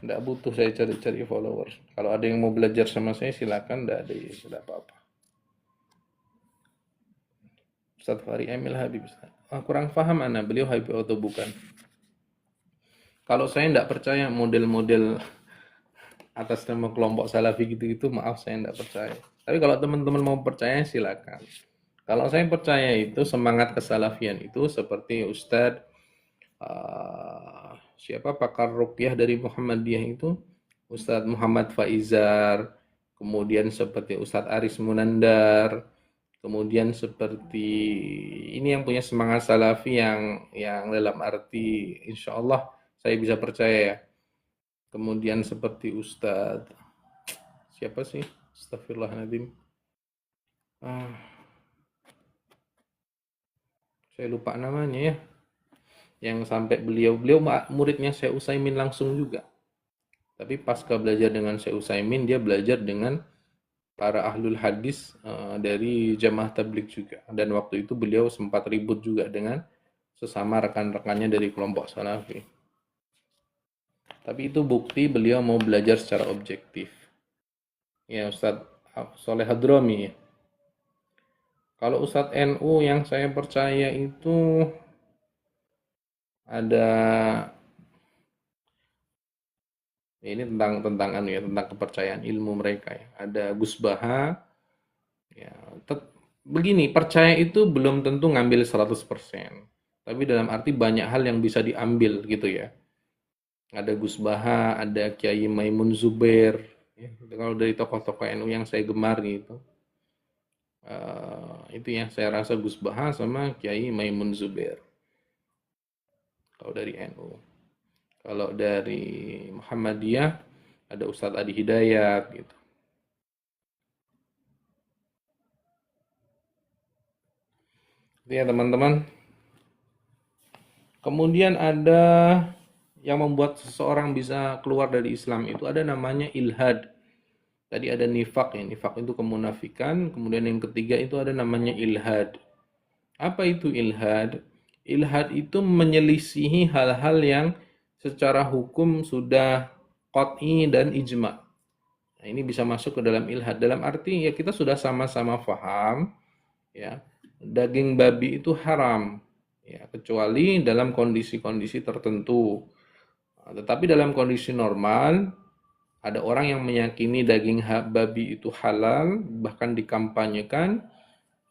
Tidak butuh saya cari follower. Kalau ada yang mau belajar sama saya silakan, tidak apa-apa. Ustadz Fahri Emil Habib. Kurang paham Anda, beliau Habib atau bukan? Kalau saya tidak percaya model-model atas nama kelompok salafi gitu-gitu, maaf saya tidak percaya. Tapi kalau teman-teman mau percaya silakan. Kalau saya percaya itu semangat kesalafian itu seperti Ustadz siapa pakar ruqyah dari Muhammadiyah itu Ustadz Muhammad Faizar, kemudian seperti Ustadz Aris Munandar, kemudian seperti ini yang punya semangat salafi yang dalam arti insya Allah saya bisa percaya ya. Kemudian seperti Ustadz siapa sih? Astagfirullahaladzim. Saya lupa namanya ya. Yang sampai beliau muridnya Syekh Utsaimin langsung juga. Tapi pasca belajar dengan Syekh Utsaimin, dia belajar dengan para ahlul hadis dari jamaah tabligh juga. Dan waktu itu beliau sempat ribut juga dengan sesama rekan-rekannya dari kelompok salafi. Tapi itu bukti beliau mau belajar secara objektif. Ya, Ustadz Soleh Hadromi ya. Kalau Ustadz NU yang saya percaya itu ada ini tentang kepercayaan ilmu mereka ya. Ada Gus Baha ya. Begini, percaya itu belum tentu ngambil 100%. Tapi dalam arti banyak hal yang bisa diambil gitu ya. Ada Gus Baha, ada Kiai Maimun Zubair ya. Kalau dari tokoh-tokoh NU yang saya gemar gitu. Itu ya, saya rasa Gus Baha sama Kiai Maimun Zubair. Kalau dari NU. Kalau dari Muhammadiyah ada Ustadz Adi Hidayat gitu. Itu ya teman-teman. Kemudian ada yang membuat seseorang bisa keluar dari Islam itu ada namanya ilhad. Tadi ada nifak ya, nifak itu kemunafikan. Kemudian yang ketiga itu ada namanya ilhad. Apa itu ilhad? Ilhad itu menyelisihi hal-hal yang secara hukum sudah qat'i dan ijma'. Nah, ini bisa masuk ke dalam ilhad. Dalam arti ya kita sudah sama-sama paham ya, daging babi itu haram ya, kecuali dalam kondisi-kondisi tertentu. Nah, tetapi dalam kondisi normal ada orang yang meyakini daging babi itu halal, bahkan dikampanyekan,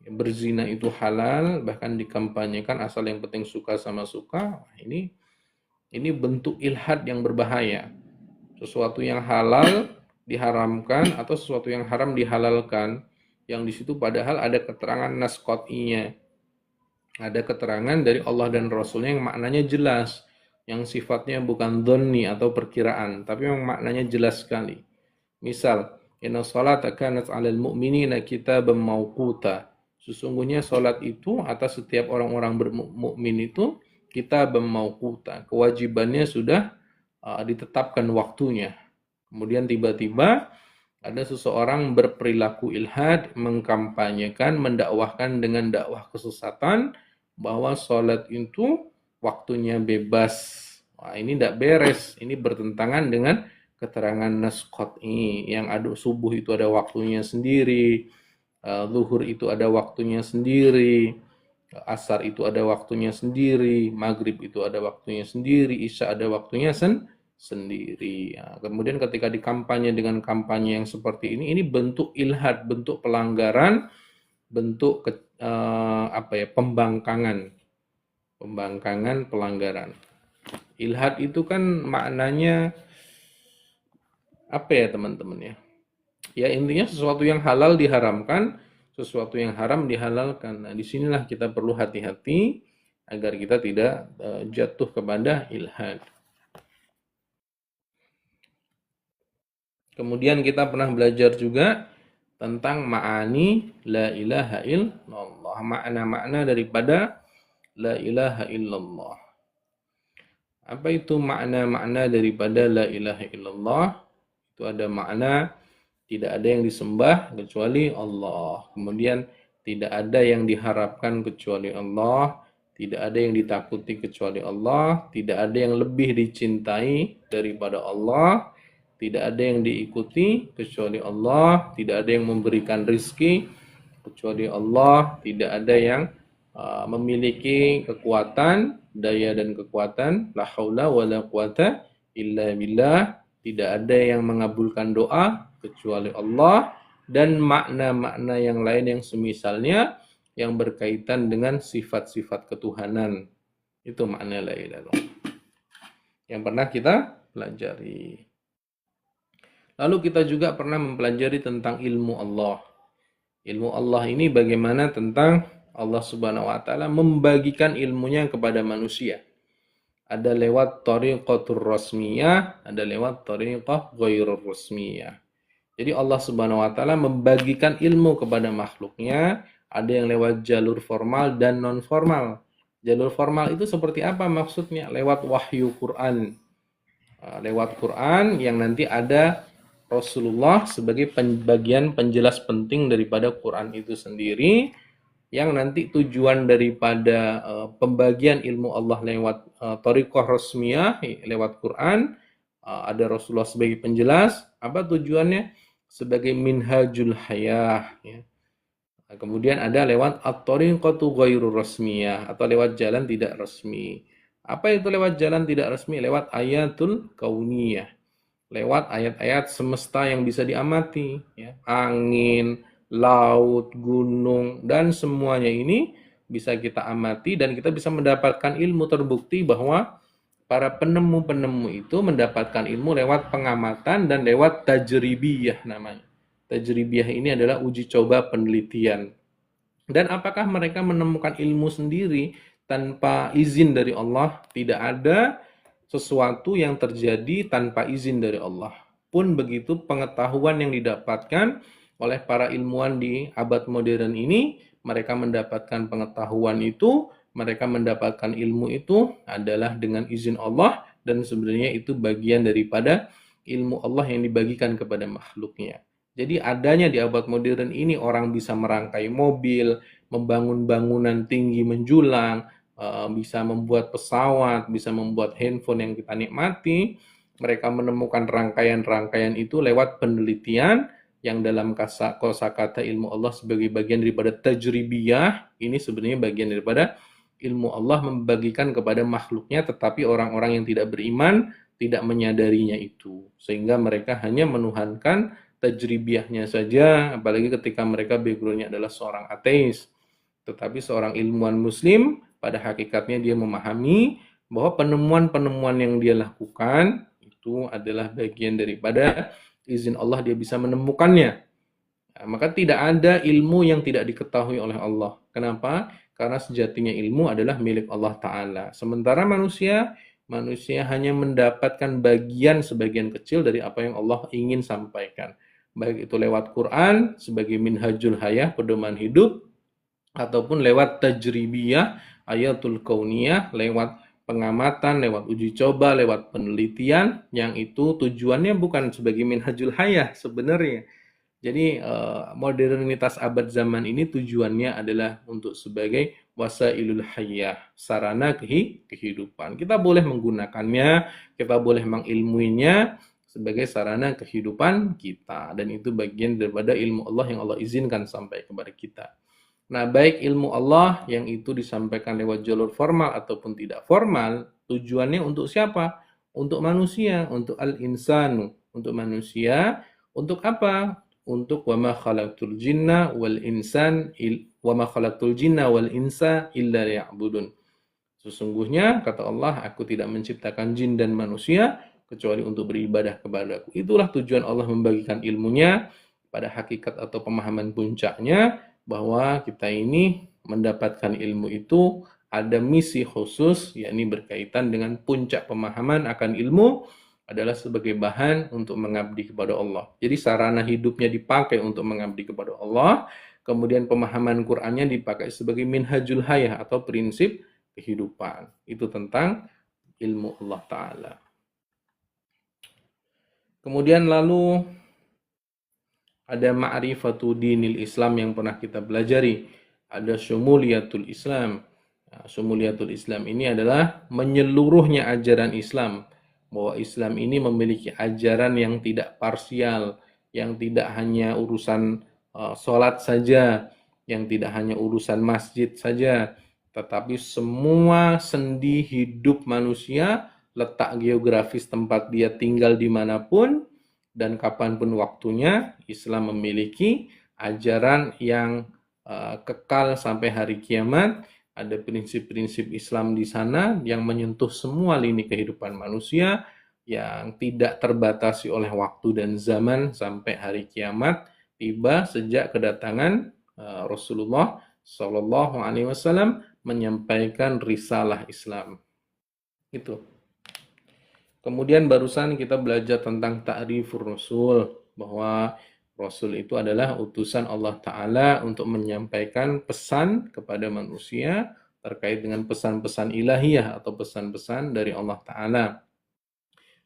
berzina itu halal, bahkan dikampanyekan asal yang penting suka sama suka. Ini bentuk ilhad yang berbahaya. Sesuatu yang halal diharamkan atau sesuatu yang haram dihalalkan, yang di situ padahal ada keterangan nas qat'iynya. Ada keterangan dari Allah dan Rasulnya yang maknanya jelas. Yang sifatnya bukan dhonni atau perkiraan, tapi memang maknanya jelas sekali. Misal, inna sholata kanat 'alal mu'minina kitaban mawquta. Sesungguhnya salat itu atas setiap orang-orang bermukmin itu kitaban mawquta. Kewajibannya sudah ditetapkan waktunya. Kemudian tiba-tiba ada seseorang berperilaku ilhad, mengkampanyekan, mendakwahkan dengan dakwah kesesatan bahwa salat itu waktunya bebas. Wah, ini tidak beres. Ini bertentangan dengan keterangan nas qat'i yang ada subuh itu ada waktunya sendiri, zuhur itu ada waktunya sendiri, asar itu ada waktunya sendiri, maghrib itu ada waktunya sendiri, isya ada waktunya sendiri. Ya, kemudian ketika dikampanye dengan kampanye yang seperti ini bentuk ilhad, bentuk pelanggaran, bentuk pembangkangan, pelanggaran. Ilhad itu kan maknanya apa ya teman-teman ya? Ya intinya sesuatu yang halal diharamkan, sesuatu yang haram dihalalkan. Nah, disinilah kita perlu hati-hati agar kita tidak jatuh kepada ilhad. Kemudian kita pernah belajar juga tentang ma'ani la ilaha illallah, makna-makna daripada la ilaha illallah. Apa itu makna-makna daripada la ilaha illallah? Itu ada makna tidak ada yang disembah kecuali Allah. Kemudian tidak ada yang diharapkan kecuali Allah, tidak ada yang ditakuti kecuali Allah, tidak ada yang lebih dicintai daripada Allah, tidak ada yang diikuti kecuali Allah, tidak ada yang memberikan rizki kecuali Allah, tidak ada yang memiliki kekuatan, daya dan kekuatan, la haula wala quwata illa billah, tidak ada yang mengabulkan doa kecuali Allah, dan makna-makna yang lain yang semisalnya yang berkaitan dengan sifat-sifat ketuhanan. Itu makna la ilaha illallah. yang pernah kita pelajari. Lalu kita juga pernah mempelajari tentang ilmu Allah. Ilmu Allah ini bagaimana tentang Allah Subhanahu wa taala membagikan ilmunya kepada manusia. Ada lewat thariqatur rasmiyah, ada lewat thariqah ghairur rasmiyah. Jadi Allah Subhanahu wa taala membagikan ilmu kepada makhluknya, ada yang lewat jalur formal dan non formal. Jalur formal itu seperti apa maksudnya? Lewat wahyu Quran. Lewat Quran yang nanti ada Rasulullah sebagai bagian penjelas penting daripada Quran itu sendiri, yang nanti tujuan daripada pembagian ilmu Allah lewat thariqah rasmiyah, lewat Quran, ada Rasulullah sebagai penjelas. Apa tujuannya? Sebagai minhajul hayah, ya. Kemudian ada lewat at-thariqatu ghairur rasmiyah, atau lewat jalan tidak resmi. Apa itu lewat jalan tidak resmi? Lewat ayatul kauniyah, lewat ayat-ayat semesta yang bisa diamati, ya. Angin, laut, gunung, dan semuanya ini bisa kita amati dan kita bisa mendapatkan ilmu. Terbukti bahwa para penemu-penemu itu mendapatkan ilmu lewat pengamatan dan lewat tajribiyah namanya. Tajribiyah ini adalah uji coba penelitian. Dan apakah mereka menemukan ilmu sendiri tanpa izin dari Allah? Tidak ada sesuatu yang terjadi tanpa izin dari Allah. Pun begitu pengetahuan yang didapatkan oleh para ilmuwan di abad modern ini, mereka mendapatkan pengetahuan itu, mereka mendapatkan ilmu itu adalah dengan izin Allah, dan sebenarnya itu bagian daripada ilmu Allah yang dibagikan kepada makhluknya. Jadi adanya di abad modern ini orang bisa merangkai mobil, membangun bangunan tinggi menjulang, bisa membuat pesawat, bisa membuat handphone yang kita nikmati. Mereka menemukan rangkaian-rangkaian itu lewat penelitian yang dalam kosakata ilmu Allah sebagai bagian daripada tajribiyah. Ini sebenarnya bagian daripada ilmu Allah membagikan kepada makhluknya, tetapi orang-orang yang tidak beriman tidak menyadarinya itu, sehingga mereka hanya menuhankan tajribiyahnya saja, apalagi ketika mereka backgroundnya adalah seorang ateis. Tetapi seorang ilmuwan muslim pada hakikatnya dia memahami bahwa penemuan-penemuan yang dia lakukan itu adalah bagian daripada izin Allah, dia bisa menemukannya. Nah, maka tidak ada ilmu yang tidak diketahui oleh Allah. Kenapa? Karena sejatinya ilmu adalah milik Allah Ta'ala. Sementara manusia hanya mendapatkan sebagian kecil dari apa yang Allah ingin sampaikan. Baik itu lewat Quran sebagai minhajul hayah, pedoman hidup, ataupun lewat tajribiyah, ayatul kauniyah, lewat pengamatan, lewat uji coba, lewat penelitian, yang itu tujuannya bukan sebagai minhajul hayah sebenarnya. Jadi modernitas abad zaman ini tujuannya adalah untuk sebagai wasailul hayah, sarana kehidupan. Kita boleh menggunakannya, kita boleh mengilmuinya sebagai sarana kehidupan kita, dan itu bagian daripada ilmu Allah yang Allah izinkan sampai kepada kita. Nah, baik ilmu Allah yang itu disampaikan lewat jalur formal ataupun tidak formal, tujuannya untuk siapa? Untuk manusia, untuk al-insanu, untuk manusia. Untuk apa? Untuk wa ma khalaqtul jinna wal insa illa liya'budun. Sesungguhnya kata Allah, aku tidak menciptakan jin dan manusia kecuali untuk beribadah kepadaku. Itulah tujuan Allah membagikan ilmunya. Pada hakikat atau pemahaman puncaknya, bahwa kita ini mendapatkan ilmu itu ada misi khusus, yakni berkaitan dengan puncak pemahaman akan ilmu adalah sebagai bahan untuk mengabdi kepada Allah. Jadi sarana hidupnya dipakai untuk mengabdi kepada Allah, kemudian pemahaman Qur'annya dipakai sebagai minhajul hayah atau prinsip kehidupan. Itu tentang ilmu Allah Ta'ala. Kemudian lalu ada ma'rifatu dinil Islam yang pernah kita pelajari. Ada syumuliyatul Islam. Nah, syumuliyatul Islam ini adalah menyeluruhnya ajaran Islam. Bahwa Islam ini memiliki ajaran yang tidak parsial, yang tidak hanya urusan sholat saja, yang tidak hanya urusan masjid saja, tetapi semua sendi hidup manusia, letak geografis tempat dia tinggal dimanapun, dan kapanpun waktunya, Islam memiliki ajaran yang kekal sampai hari kiamat, ada prinsip-prinsip Islam di sana yang menyentuh semua lini kehidupan manusia, yang tidak terbatasi oleh waktu dan zaman sampai hari kiamat tiba sejak kedatangan Rasulullah Shallallahu Alaihi Wasallam menyampaikan risalah Islam. Itu. Kemudian barusan kita belajar tentang ta'rifur Rasul, bahwa Rasul itu adalah utusan Allah Ta'ala untuk menyampaikan pesan kepada manusia terkait dengan pesan-pesan ilahiyah atau pesan-pesan dari Allah Ta'ala.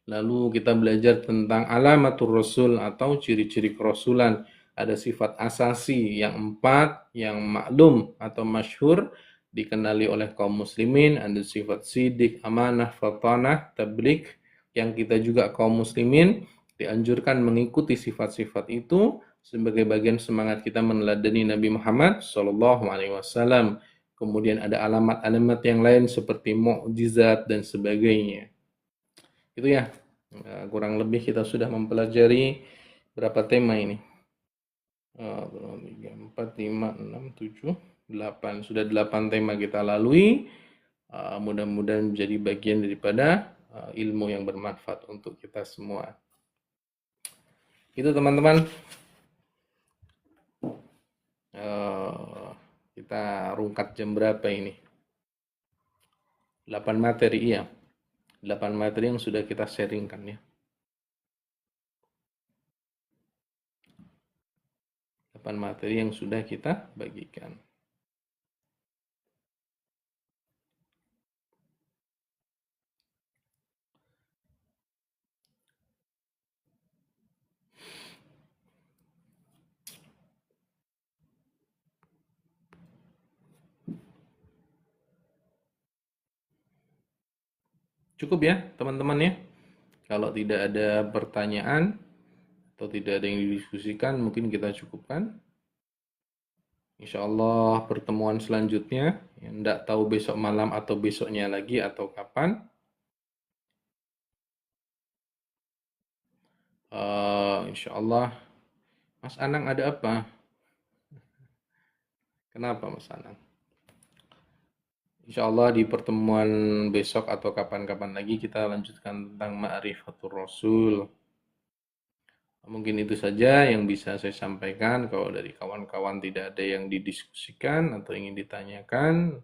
Lalu kita belajar tentang alamatur Rasul atau ciri-ciri kerasulan. Ada sifat asasi yang 4 yang maklum atau masyhur dikenali oleh kaum muslimin. Ada sifat sidik, amanah, fatanah, tabligh, yang kita juga kaum muslimin dianjurkan mengikuti sifat-sifat itu sebagai bagian semangat kita meneladani Nabi Muhammad Shallallahu Alaihi Wasallam. Kemudian ada alamat-alamat yang lain seperti mukjizat dan sebagainya. Itu ya, kurang lebih kita sudah mempelajari berapa tema ini? 3, 4, 5, 6, 7, 8. Sudah 8 tema kita lalui. Mudah-mudahan menjadi bagian daripada ilmu yang bermanfaat untuk kita semua. Itu teman-teman. Kita rungkat jam berapa ini? 8 materi ya. 8 materi yang sudah kita sharingkan ya. 8 materi yang sudah kita bagikan. Cukup ya teman-teman ya. Kalau tidak ada pertanyaan atau tidak ada yang didiskusikan, mungkin kita cukupkan. Insya Allah pertemuan selanjutnya, yang tidak tahu besok malam atau besoknya lagi atau kapan. Insya Allah. Mas Anang ada apa? Kenapa Mas Anang? Insya Allah di pertemuan besok atau kapan-kapan lagi kita lanjutkan tentang Ma'rifatul Rasul. Mungkin itu saja yang bisa saya sampaikan. Kalau dari kawan-kawan tidak ada yang didiskusikan atau ingin ditanyakan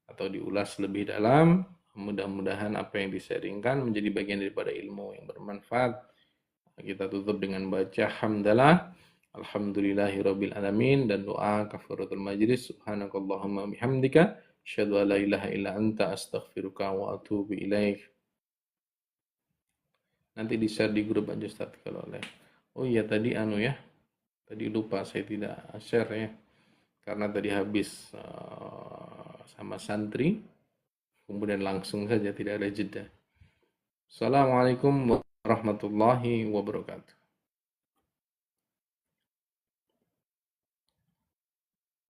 atau diulas lebih dalam, mudah-mudahan apa yang disaringkan menjadi bagian daripada ilmu yang bermanfaat. Kita tutup dengan baca hamdalah, alhamdulillahirabbil alamin, dan doa kafaratul majlis. Subhanakallahumma bihamdika asyhadu an la ilaha illa anta astaghfiruka wa atubu ilaik. Nanti di-share di grup aja Ustaz kalau oleh. Oh iya tadi ya. Tadi lupa saya tidak share ya. Karena tadi habis sama santri. Kemudian langsung saja tidak ada jeda. Assalamualaikum warahmatullahi wabarakatuh.